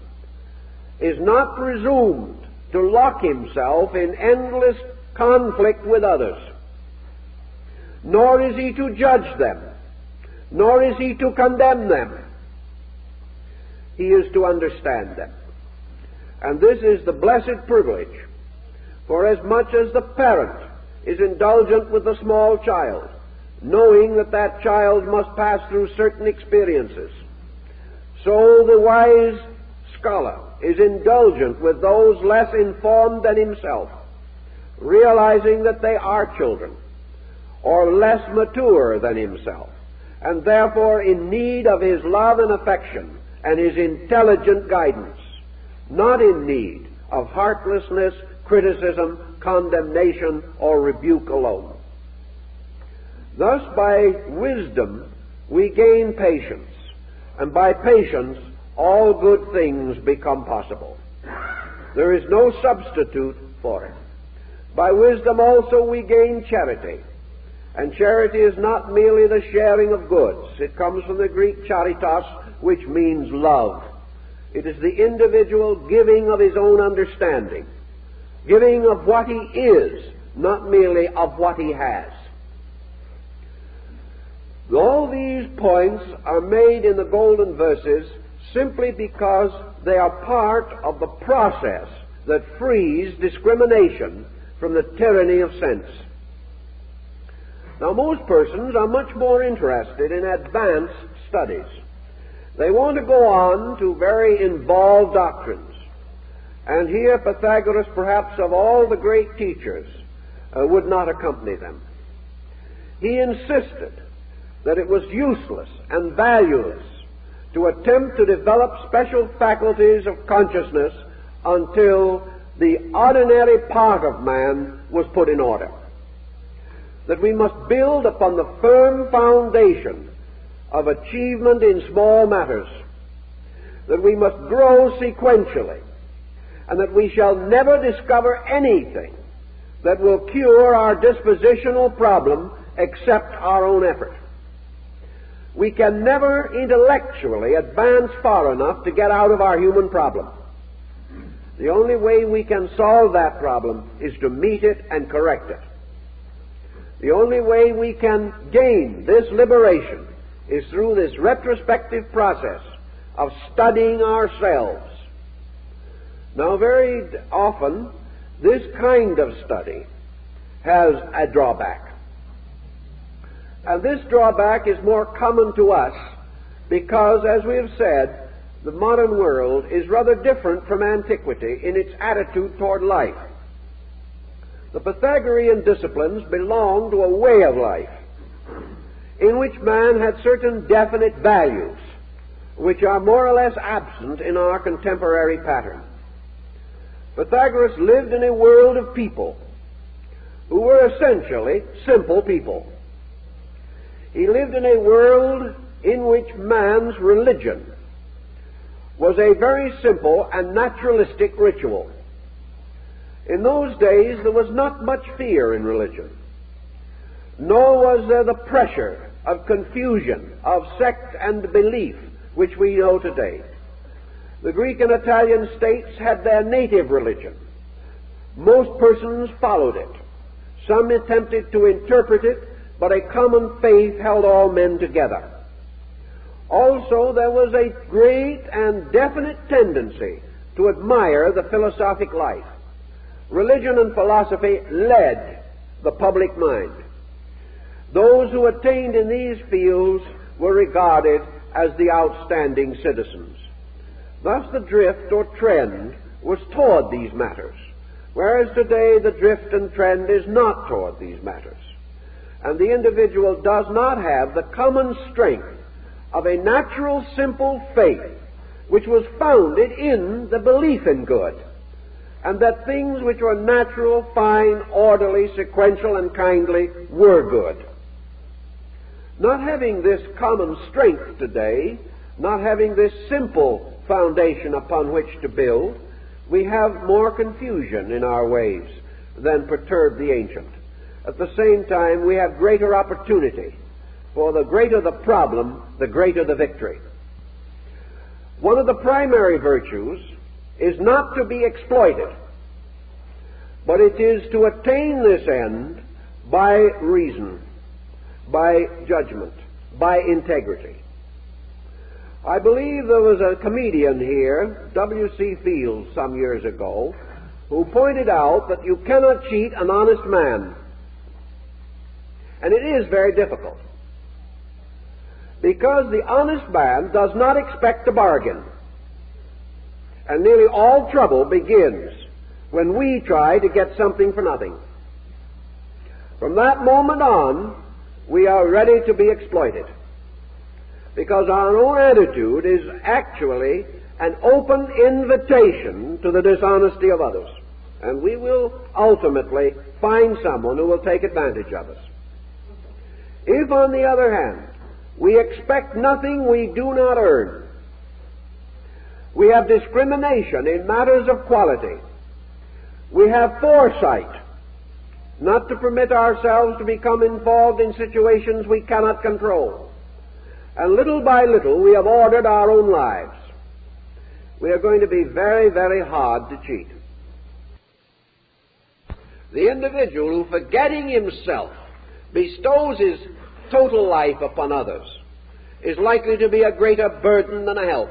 is not presumed to lock himself in endless conflict with others, nor is he to judge them, nor is he to condemn them. He is to understand them. And this is the blessed privilege, for as much as the parent is indulgent with the small child, knowing that that child must pass through certain experiences, so the wise scholar is indulgent with those less informed than himself, realizing that they are children, or less mature than himself, and therefore in need of his love and affection and his intelligent guidance, not in need of heartlessness, criticism, condemnation, or rebuke alone. Thus, by wisdom, we gain patience, and by patience, all good things become possible. There is no substitute for it. By wisdom also we gain charity, and charity is not merely the sharing of goods. It comes from the Greek charitas, which means love. It is the individual giving of his own understanding, giving of what he is, not merely of what he has. All these points are made in the golden verses simply because they are part of the process that frees discrimination from the tyranny of sense. Now, most persons are much more interested in advanced studies. They want to go on to very involved doctrines. And here Pythagoras, perhaps of all the great teachers, would not accompany them. He insisted that it was useless and valueless to attempt to develop special faculties of consciousness until the ordinary part of man was put in order. That we must build upon the firm foundation of achievement in small matters. that we must grow sequentially, and that we shall never discover anything that will cure our dispositional problem except our own effort. We can never intellectually advance far enough to get out of our human problem. The only way we can solve that problem is to meet it and correct it. The only way we can gain this liberation is through this retrospective process of studying ourselves. Now, very often, this kind of study has a drawback. And this drawback is more common to us because, as we have said, the modern world is rather different from antiquity in its attitude toward life. The Pythagorean disciplines belong to a way of life in which man had certain definite values which are more or less absent in our contemporary pattern. Pythagoras lived in a world of people who were essentially simple people. He lived in a world in which man's religion was a very simple and naturalistic ritual. In those days there was not much fear in religion, nor was there the pressure of confusion, of sect and belief, which we know today. The Greek and Italian states had their native religion. Most persons followed it. Some attempted to interpret it, but a common faith held all men together. Also, there was a great and definite tendency to admire the philosophic life. Religion and philosophy led the public mind. Those who attained in these fields were regarded as the outstanding citizens. Thus the drift or trend was toward these matters, whereas today the drift and trend is not toward these matters. And the individual does not have the common strength of a natural, simple faith which was founded in the belief in good, and that things which were natural, fine, orderly, sequential, and kindly were good. Not having this common strength today, not having this simple foundation upon which to build, we have more confusion in our ways than perturbed the ancient. At the same time, we have greater opportunity, for the greater the problem, the greater the victory. One of the primary virtues is not to be exploited, but it is to attain this end by reason, by judgment, by integrity. I believe there was a comedian here, W.C. Fields, some years ago, who pointed out that you cannot cheat an honest man. And it is very difficult, because the honest man does not expect a bargain. And nearly all trouble begins when we try to get something for nothing. From that moment on, we are ready to be exploited, because our own attitude is actually an open invitation to the dishonesty of others. And we will ultimately find someone who will take advantage of us. If, on the other hand, we expect nothing we do not earn, we have discrimination in matters of quality, we have foresight not to permit ourselves to become involved in situations we cannot control, and little by little we have ordered our own lives, we are going to be very, very hard to cheat. The individual who, forgetting himself, bestows his total life upon others is likely to be a greater burden than a help.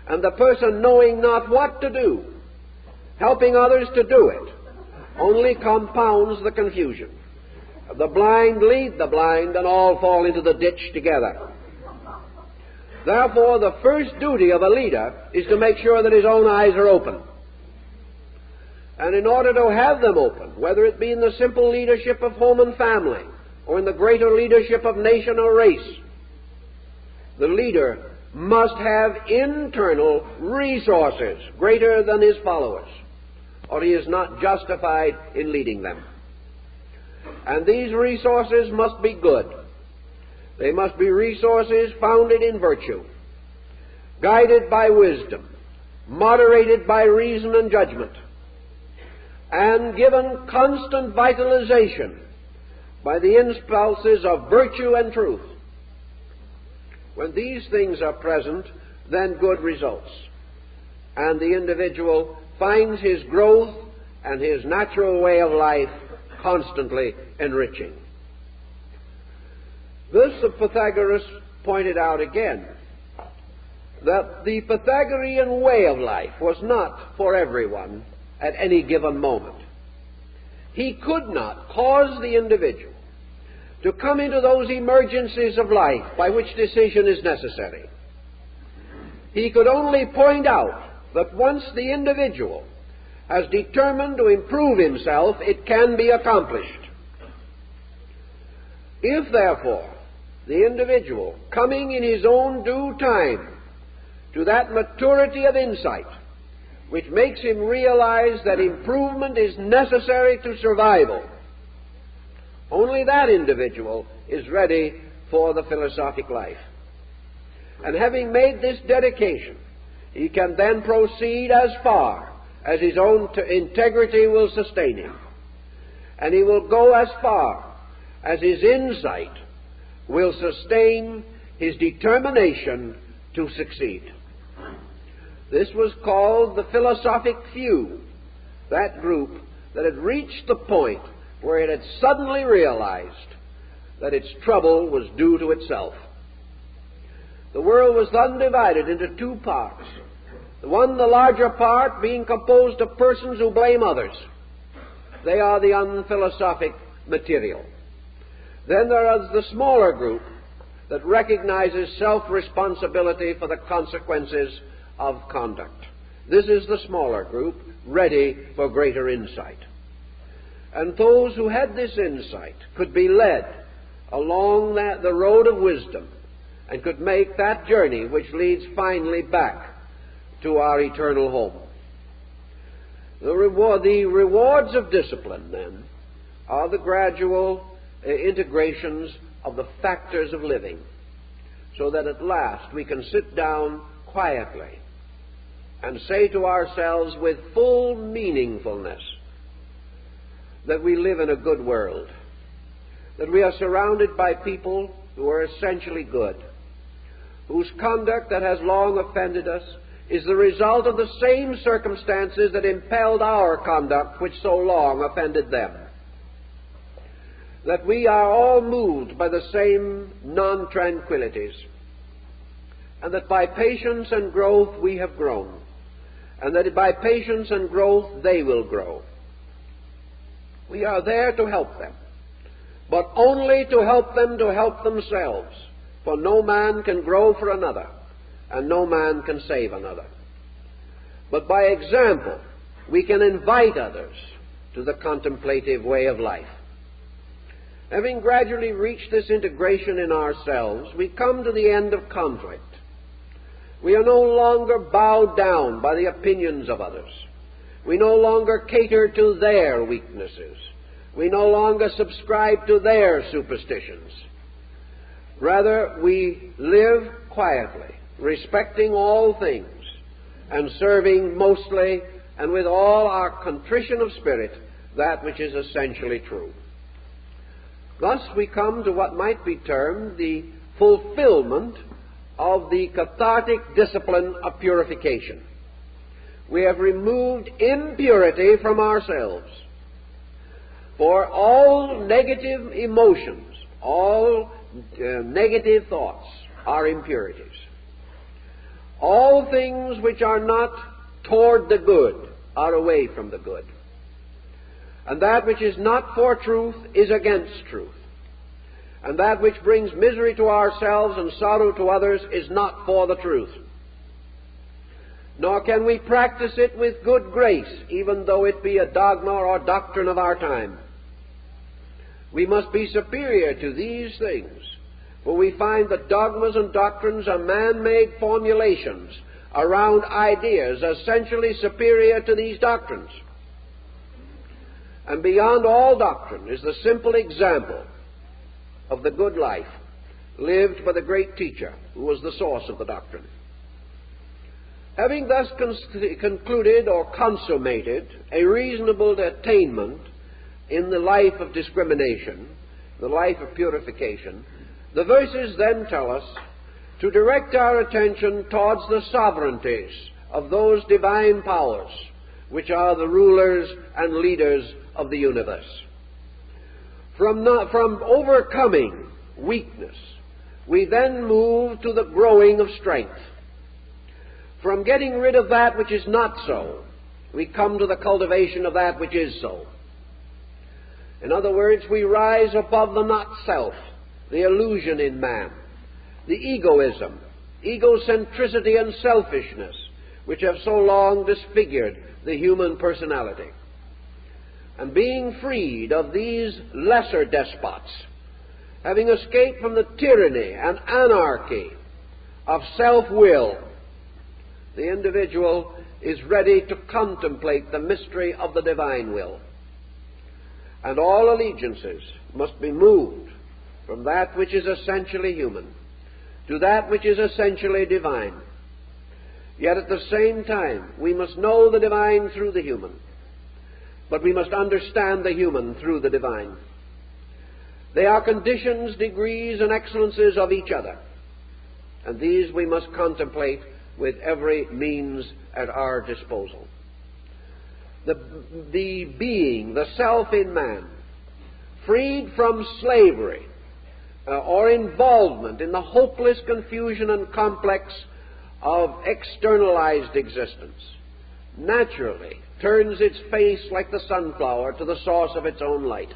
And the person, knowing not what to do, helping others to do it, only compounds the confusion. The blind lead the blind, and all fall into the ditch together. Therefore, the first duty of a leader is to make sure that his own eyes are open. And in order to have them open, whether it be in the simple leadership of home and family, or in the greater leadership of nation or race, the leader must have internal resources greater than his followers, or he is not justified in leading them. And these resources must be good. They must be resources founded in virtue. guided by wisdom, moderated by reason and judgment, and given constant vitalization by the impulses of virtue and truth. When these things are present, then good results, and the individual finds his growth and his natural way of life constantly enriching. This Pythagoras pointed out again, that the Pythagorean way of life was not for everyone at any given moment. He could not cause the individual to come into those emergencies of life by which decision is necessary. He could only point out that once the individual has determined to improve himself, it can be accomplished. If, therefore, the individual, coming in his own due time to that maturity of insight which makes him realize that improvement is necessary to survival, only that individual is ready for the philosophic life. And having made this dedication, he can then proceed as far as his own integrity will sustain him. And he will go as far as his insight will sustain his determination to succeed. This was called the philosophic few, that group that had reached the point where it had suddenly realized that its trouble was due to itself. The world was then divided into two parts. The larger part, being composed of persons who blame others. They are the unphilosophic material. Then there is the smaller group that recognizes self-responsibility for the consequences of conduct. This is the smaller group, ready for greater insight. And those who had this insight could be led along the road of wisdom and could make that journey which leads finally back to our eternal home. The rewards of discipline, then, are the gradual integrations of the factors of living, so that at last we can sit down quietly and say to ourselves with full meaningfulness that we live in a good world, that we are surrounded by people who are essentially good, whose conduct that has long offended us is the result of the same circumstances that impelled our conduct which so long offended them, that we are all moved by the same non-tranquilities, and that by patience and growth we have grown, and that by patience and growth they will grow. We are there to help them, but only to help them to help themselves, for no man can grow for another, and no man can save another. But by example, we can invite others to the contemplative way of life. Having gradually reached this integration in ourselves, we come to the end of conflict. We are no longer bowed down by the opinions of others. We no longer cater to their weaknesses. We no longer subscribe to their superstitions. Rather, we live quietly, respecting all things, and serving mostly and with all our contrition of spirit that which is essentially true. Thus we come to what might be termed the fulfillment of the cathartic discipline of purification. We have removed impurity from ourselves. For all negative emotions, all negative thoughts are impurities. All things which are not toward the good are away from the good. And that which is not for truth is against truth. And that which brings misery to ourselves and sorrow to others is not for the truth. Nor can we practice it with good grace, even though it be a dogma or doctrine of our time. We must be superior to these things, for we find that dogmas and doctrines are man-made formulations around ideas essentially superior to these doctrines. And beyond all doctrine is the simple example of the good life lived by the great teacher who was the source of the doctrine. Having thus concluded or consummated a reasonable attainment in the life of discrimination, the life of purification, the verses then tell us to direct our attention towards the sovereignties of those divine powers which are the rulers and leaders of the universe. From overcoming weakness, we then move to the growing of strength. From getting rid of that which is not so, we come to the cultivation of that which is so. In other words, we rise above the not-self, the illusion in man, the egoism, egocentricity and selfishness, which have so long disfigured the human personality. And being freed of these lesser despots, having escaped from the tyranny and anarchy of self-will, the individual is ready to contemplate the mystery of the divine will. And all allegiances must be moved from that which is essentially human to that which is essentially divine. Yet at the same time, we must know the divine through the human, but we must understand the human through the divine. They are conditions, degrees, and excellences of each other, and these we must contemplate with every means at our disposal. The being, the self in man, freed from slavery or involvement in the hopeless confusion and complex of externalized existence, naturally turns its face like the sunflower to the source of its own light.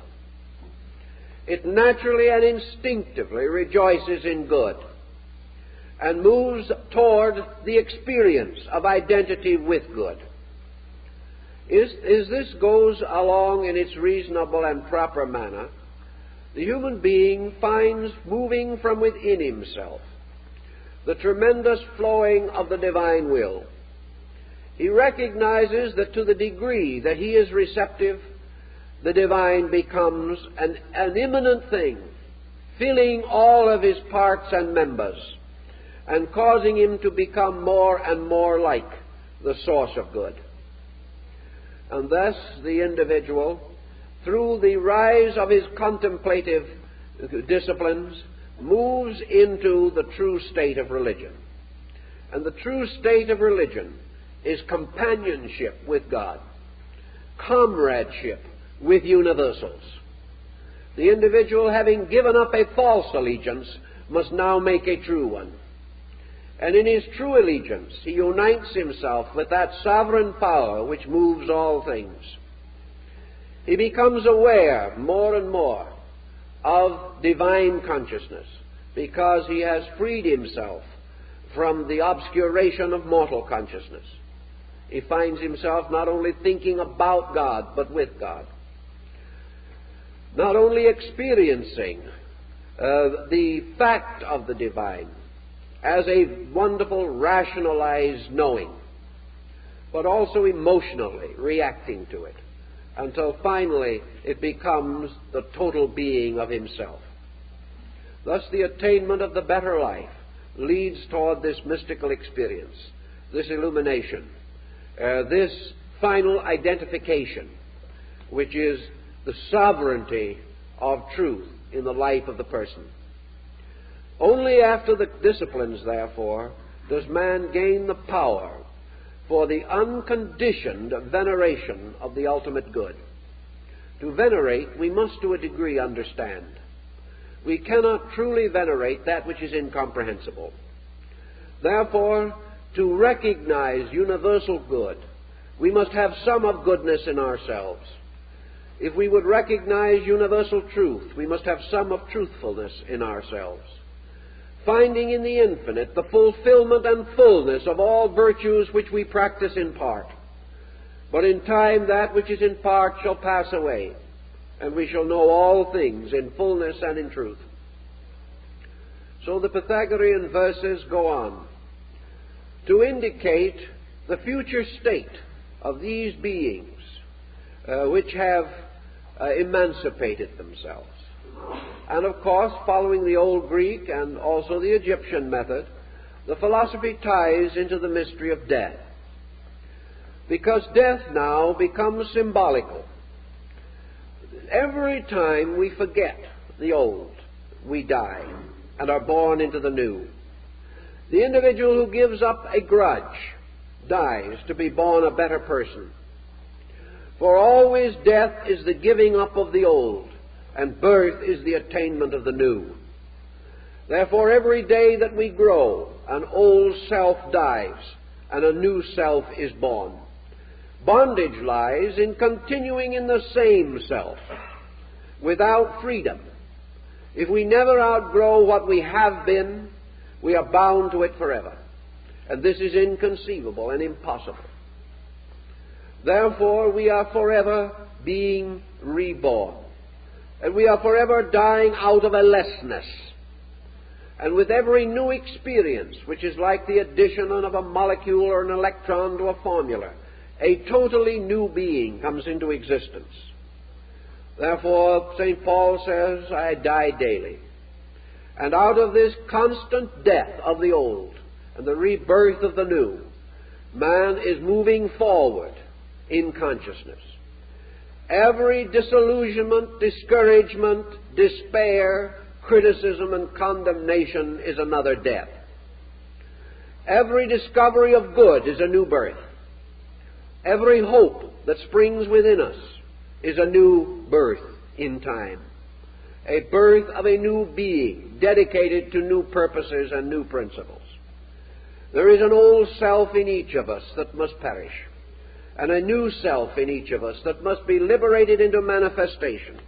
It naturally and instinctively rejoices in good and moves toward the experience of identity with good. As this goes along in its reasonable and proper manner, the human being finds moving from within himself the tremendous flowing of the divine will. He recognizes that to the degree that he is receptive, the divine becomes an immanent thing, filling all of his parts and members, and causing him to become more and more like the source of good. And thus the individual, through the rise of his contemplative disciplines, moves into the true state of religion. And the true state of religion is companionship with God, comradeship with universals. The individual, having given up a false allegiance, must now make a true one. And in his true allegiance, he unites himself with that sovereign power which moves all things. He becomes aware more and more of divine consciousness because he has freed himself from the obscuration of mortal consciousness. He finds himself not only thinking about God, but with God. Not only experiencing the fact of the divine as a wonderful rationalized knowing, but also emotionally reacting to it, until finally it becomes the total being of himself. Thus the attainment of the better life leads toward this mystical experience, this illumination, this final identification, which is the sovereignty of truth in the life of the person. Only after the disciplines, therefore, does man gain the power for the unconditioned veneration of the ultimate good. To venerate, we must to a degree understand. We cannot truly venerate that which is incomprehensible. Therefore, to recognize universal good, we must have some of goodness in ourselves. If we would recognize universal truth, we must have some of truthfulness in ourselves. Finding in the infinite the fulfillment and fullness of all virtues which we practice in part. But in time that which is in part shall pass away, and we shall know all things in fullness and in truth. So the Pythagorean verses go on to indicate the future state of these beings which have emancipated themselves. And of course, following the old Greek and also the Egyptian method, the philosophy ties into the mystery of death, because death now becomes symbolical. Every time we forget the old, we die and are born into the new. The individual who gives up a grudge dies to be born a better person. For always death is the giving up of the old, and birth is the attainment of the new. Therefore, every day that we grow, an old self dies, and a new self is born. Bondage lies in continuing in the same self, without freedom. If we never outgrow what we have been, we are bound to it forever. And this is inconceivable and impossible. Therefore, we are forever being reborn. And we are forever dying out of a lessness. And with every new experience, which is like the addition of a molecule or an electron to a formula, a totally new being comes into existence. Therefore, St. Paul says, I die daily. And out of this constant death of the old and the rebirth of the new, man is moving forward in consciousness. Every disillusionment, discouragement, despair, criticism, and condemnation is another death. Every discovery of good is a new birth. Every hope that springs within us is a new birth in time, a birth of a new being dedicated to new purposes and new principles. There is an old self in each of us that must perish, and a new self in each of us that must be liberated into manifestation.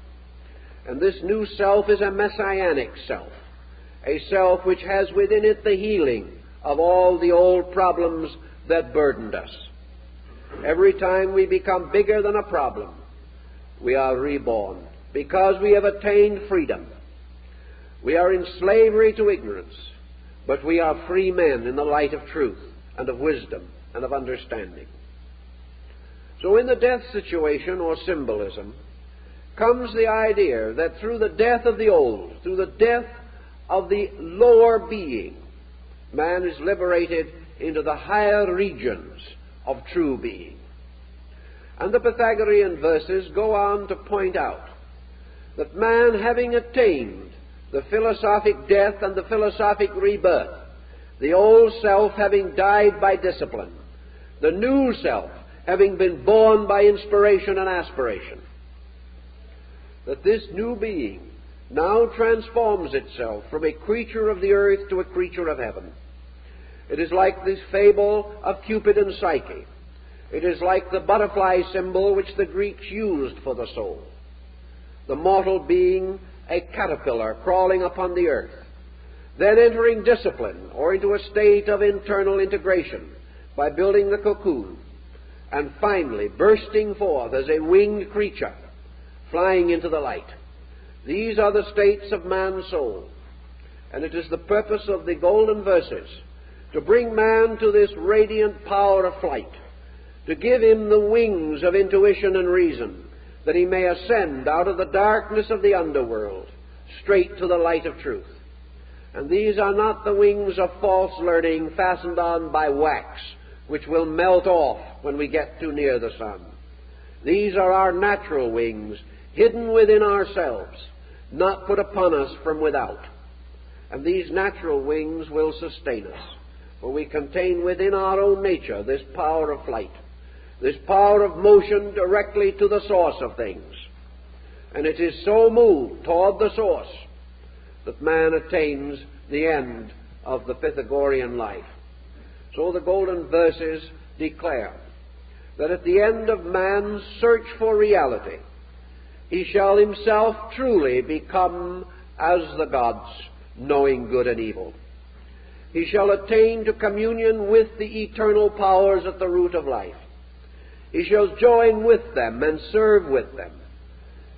And this new self is a messianic self, a self which has within it the healing of all the old problems that burdened us. Every time we become bigger than a problem, we are reborn, because we have attained freedom. We are in slavery to ignorance, but we are free men in the light of truth and of wisdom and of understanding. So in the death situation or symbolism comes the idea that through the death of the old, through the death of the lower being, man is liberated into the higher regions of true being. And the Pythagorean verses go on to point out that man, having attained the philosophic death and the philosophic rebirth, the old self having died by discipline, the new self having been born by inspiration and aspiration, that this new being now transforms itself from a creature of the earth to a creature of heaven. It is like this fable of Cupid and Psyche. It is like the butterfly symbol which the Greeks used for the soul. The mortal being, a caterpillar crawling upon the earth, then entering discipline or into a state of internal integration by building the cocoon, and finally bursting forth as a winged creature, flying into the light. These are the states of man's soul, and it is the purpose of the golden verses to bring man to this radiant power of flight, to give him the wings of intuition and reason, that he may ascend out of the darkness of the underworld straight to the light of truth. And these are not the wings of false learning fastened on by wax, which will melt off when we get too near the sun. These are our natural wings, hidden within ourselves, not put upon us from without. And these natural wings will sustain us, for we contain within our own nature this power of flight, this power of motion directly to the source of things. And it is so moved toward the source that man attains the end of the Pythagorean life. So the golden verses declare that at the end of man's search for reality, he shall himself truly become as the gods, knowing good and evil. He shall attain to communion with the eternal powers at the root of life. He shall join with them and serve with them.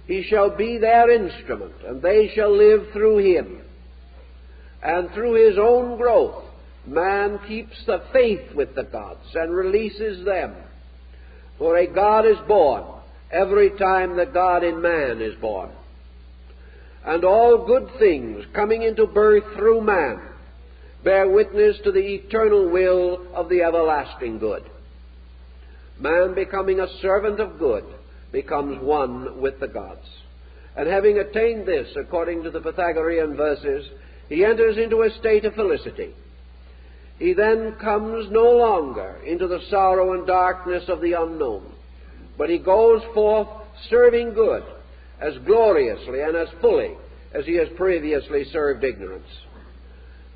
He shall be their instrument, and they shall live through him. And through his own growth, man keeps the faith with the gods and releases them. For a God is born every time the God in man is born. And all good things coming into birth through man bear witness to the eternal will of the everlasting good. Man, becoming a servant of good, becomes one with the gods. And having attained this, according to the Pythagorean verses, he enters into a state of felicity. He then comes no longer into the sorrow and darkness of the unknown, but he goes forth serving good as gloriously and as fully as he has previously served ignorance.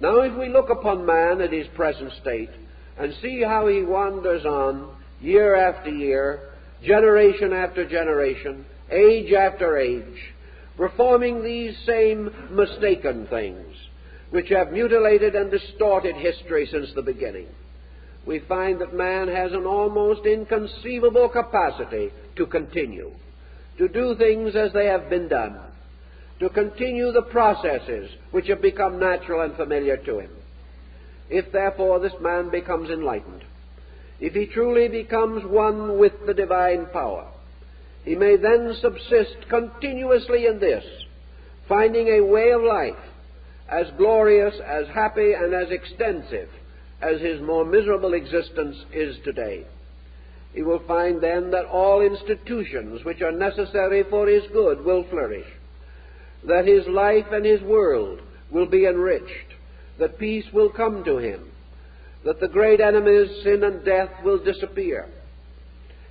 Now, if we look upon man at his present state and see how he wanders on year after year, generation after generation, age after age, performing these same mistaken things, which have mutilated and distorted history since the beginning, we find that man has an almost inconceivable capacity to continue, to do things as they have been done, to continue the processes which have become natural and familiar to him. If, therefore, this man becomes enlightened, if he truly becomes one with the divine power, he may then subsist continuously in this, finding a way of life as glorious, as happy, and as extensive as his more miserable existence is today. He will find then that all institutions which are necessary for his good will flourish, that his life and his world will be enriched, that peace will come to him, that the great enemies, sin and death, will disappear.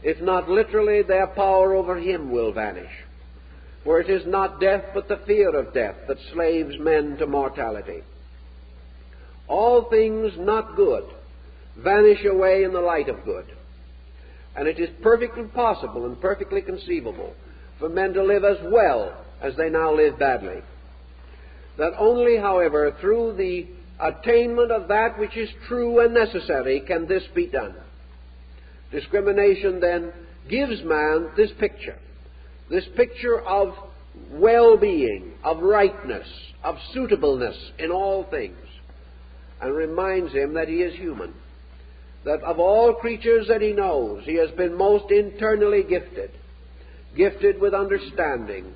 If not literally, their power over him will vanish. For it is not death but the fear of death that slaves men to mortality. All things not good vanish away in the light of good. And it is perfectly possible and perfectly conceivable for men to live as well as they now live badly. That only, however, through the attainment of that which is true and necessary can this be done. Discrimination then gives man this picture of well-being, of rightness, of suitableness in all things, and reminds him that he is human, that of all creatures that he knows, he has been most internally gifted with understanding,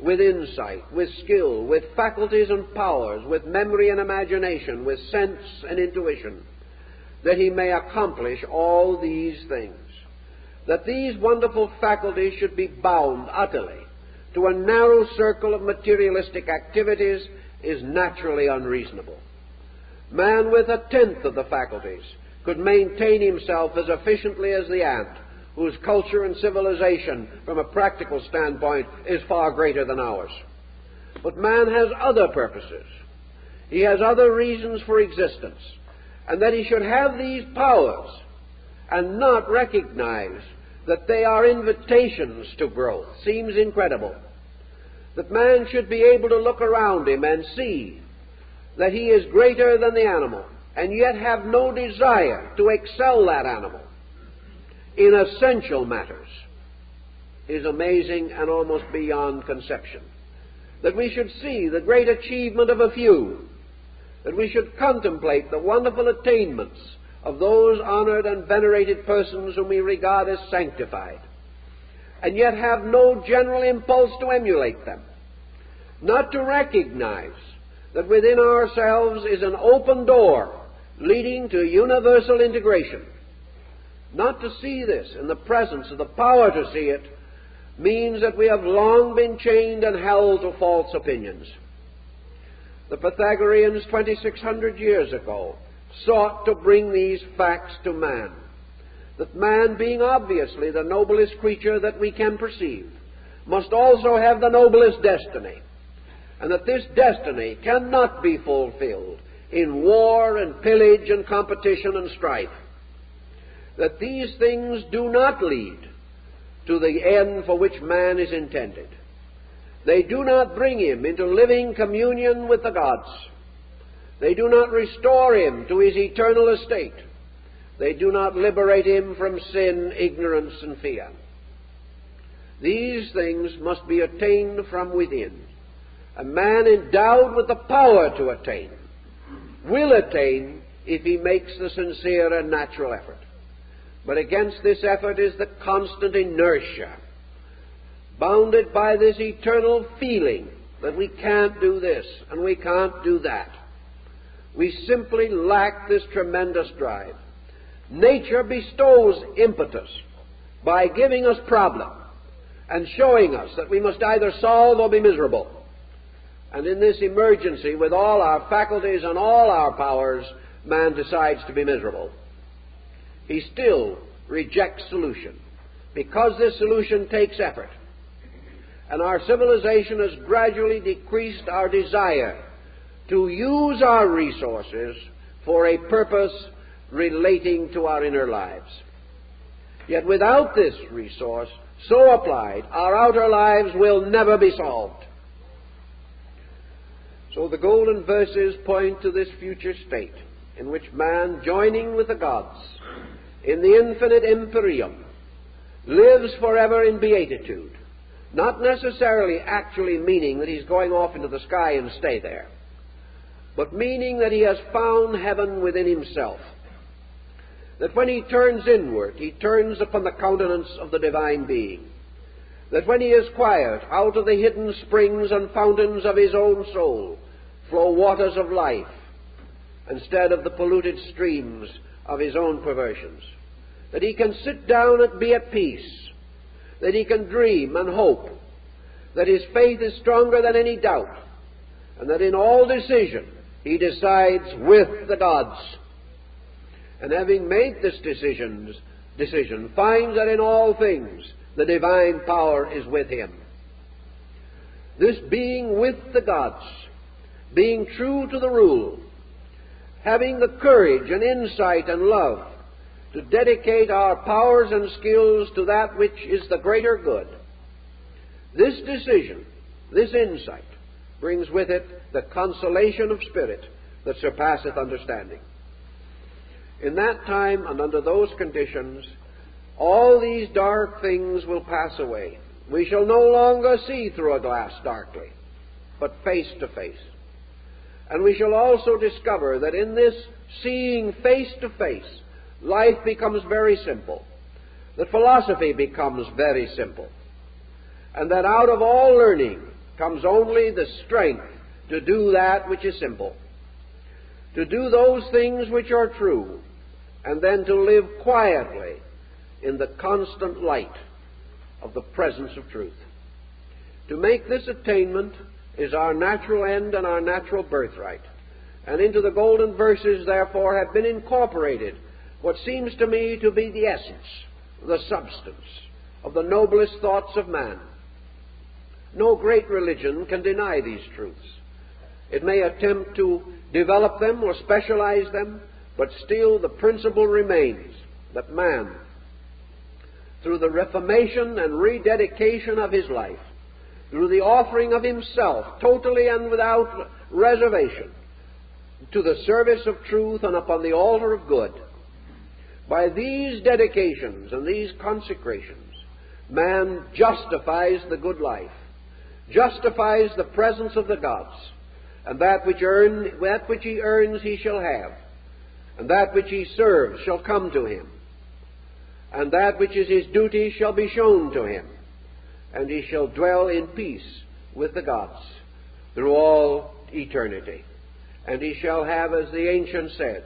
with insight, with skill, with faculties and powers, with memory and imagination, with sense and intuition, that he may accomplish all these things. That these wonderful faculties should be bound utterly to a narrow circle of materialistic activities is naturally unreasonable. Man with a tenth of the faculties could maintain himself as efficiently as the ant, whose culture and civilization, from a practical standpoint, is far greater than ours. But man has other purposes. He has other reasons for existence, and that he should have these powers and not recognize that they are invitations to growth seems incredible. That man should be able to look around him and see that he is greater than the animal, and yet have no desire to excel that animal in essential matters, is amazing and almost beyond conception. That we should see the great achievement of a few, that we should contemplate the wonderful attainments of those honored and venerated persons whom we regard as sanctified, and yet have no general impulse to emulate them, not to recognize that within ourselves is an open door leading to universal integration. Not to see this in the presence of the power to see it means that we have long been chained and held to false opinions. The Pythagoreans 2,600 years ago sought to bring these facts to man, that man, being obviously the noblest creature that we can perceive, must also have the noblest destiny, and that this destiny cannot be fulfilled in war and pillage and competition and strife, that these things do not lead to the end for which man is intended. They do not bring him into living communion with the gods. They do not restore him to his eternal estate. They do not liberate him from sin, ignorance, and fear. These things must be attained from within. A man endowed with the power to attain will attain if he makes the sincere and natural effort. But against this effort is the constant inertia, bounded by this eternal feeling that we can't do this and we can't do that. We simply lack this tremendous drive. Nature bestows impetus by giving us problem and showing us that we must either solve or be miserable. And in this emergency, with all our faculties and all our powers, man decides to be miserable. He still rejects solution because this solution takes effort. And our civilization has gradually decreased our desire to use our resources for a purpose relating to our inner lives. Yet without this resource so applied, our outer lives will never be solved. So the golden verses point to this future state in which man, joining with the gods in the infinite empyrean, lives forever in beatitude, not necessarily actually meaning that he's going off into the sky and stay there, but meaning that he has found heaven within himself. That when he turns inward, he turns upon the countenance of the divine being. That when he is quiet, out of the hidden springs and fountains of his own soul flow waters of life, instead of the polluted streams of his own perversions. That he can sit down and be at peace. That he can dream and hope. That his faith is stronger than any doubt. And that in all decision, he decides with the gods. And having made this decision, finds that in all things the divine power is with him. This being with the gods, being true to the rule, having the courage and insight and love to dedicate our powers and skills to that which is the greater good, this decision, this insight, brings with it the consolation of spirit that surpasseth understanding. In that time and under those conditions, all these dark things will pass away. We shall no longer see through a glass darkly, but face to face. And we shall also discover that in this seeing face to face, life becomes very simple, that philosophy becomes very simple, and that out of all learning comes only the strength to do that which is simple, to do those things which are true, and then to live quietly in the constant light of the presence of truth. To make this attainment is our natural end and our natural birthright. And into the golden verses, therefore, have been incorporated what seems to me to be the essence, the substance of the noblest thoughts of man. No great religion can deny these truths. It may attempt to develop them or specialize them, but still the principle remains that man, through the reformation and rededication of his life, through the offering of himself totally and without reservation to the service of truth and upon the altar of good, by these dedications and these consecrations, man justifies the good life, justifies the presence of the gods, and that which he earns he shall have, and that which he serves shall come to him, and that which is his duty shall be shown to him, and he shall dwell in peace with the gods through all eternity. And he shall have, as the ancient said,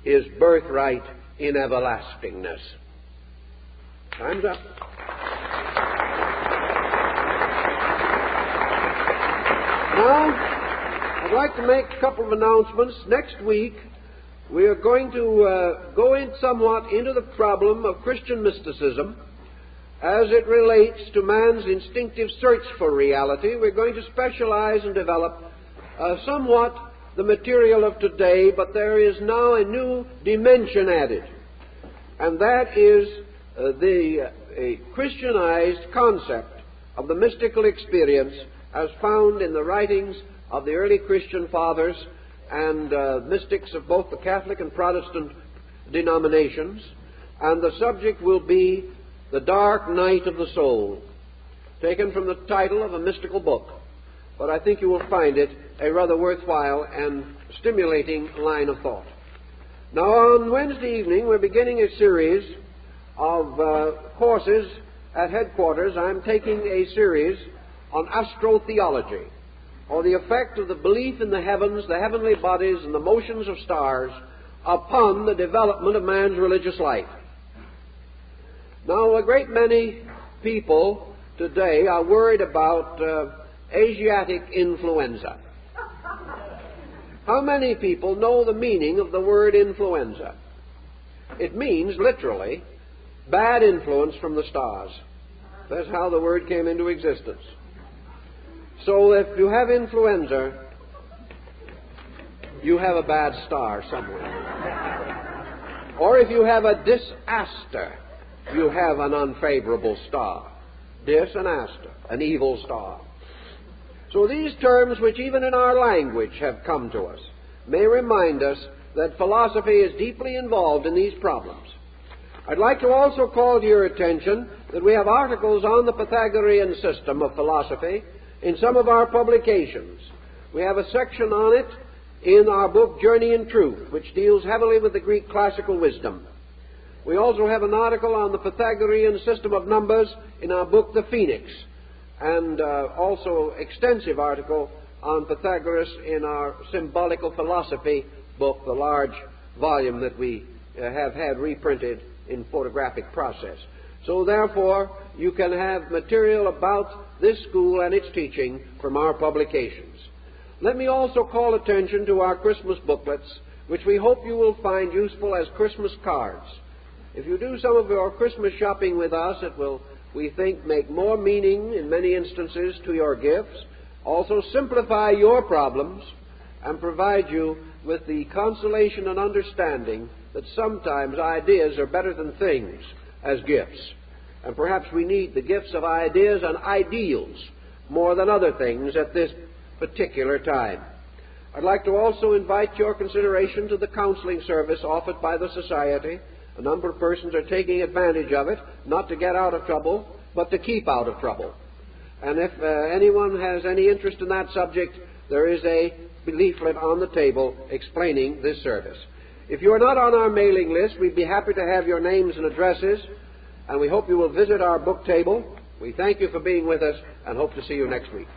his birthright in everlastingness. Time's up. Now, I'd like to make a couple of announcements. Next week, we are going to go in somewhat into the problem of Christian mysticism as it relates to man's instinctive search for reality. We're going to specialize and develop somewhat the material of today, but there is now a new dimension added, and that is a Christianized concept of the mystical experience as found in the writings of the early Christian fathers and mystics of both the Catholic and Protestant denominations. And the subject will be the dark night of the soul, taken from the title of a mystical book. But I think you will find it a rather worthwhile and stimulating line of thought. Now, on Wednesday evening, we're beginning a series of courses at headquarters. I'm taking a series on astrotheology. or the effect of the belief in the heavens, the heavenly bodies, and the motions of stars upon the development of man's religious life. Now, a great many people today are worried about Asiatic influenza. How many people know the meaning of the word influenza? It means, literally, bad influence from the stars. That's how the word came into existence. So if you have influenza, you have a bad star somewhere. Or if you have a disaster, you have an unfavorable star. Dis and aster, an evil star. So these terms, which even in our language have come to us, may remind us that philosophy is deeply involved in these problems. I'd like to also call to your attention that we have articles on the Pythagorean system of philosophy in some of our publications. We have a section on it in our book Journey in Truth, which deals heavily with the Greek classical wisdom. We also have an article on the Pythagorean system of numbers in our book The Phoenix, and also extensive article on Pythagoras in our symbolical philosophy book, the large volume that we have had reprinted in photographic process. So therefore, you can have material about this school and its teaching from our publications. Let me also call attention to our Christmas booklets, which we hope you will find useful as Christmas cards. If you do some of your Christmas shopping with us, it will, we think, make more meaning in many instances to your gifts, also simplify your problems, and provide you with the consolation and understanding that sometimes ideas are better than things as gifts. And perhaps we need the gifts of ideas and ideals more than other things at this particular time. I'd like to also invite your consideration to the counseling service offered by the Society. A number of persons are taking advantage of it, not to get out of trouble, but to keep out of trouble. And if anyone has any interest in that subject, there is a leaflet on the table explaining this service. If you are not on our mailing list, we'd be happy to have your names and addresses, and we hope you will visit our book table. We thank you for being with us and hope to see you next week.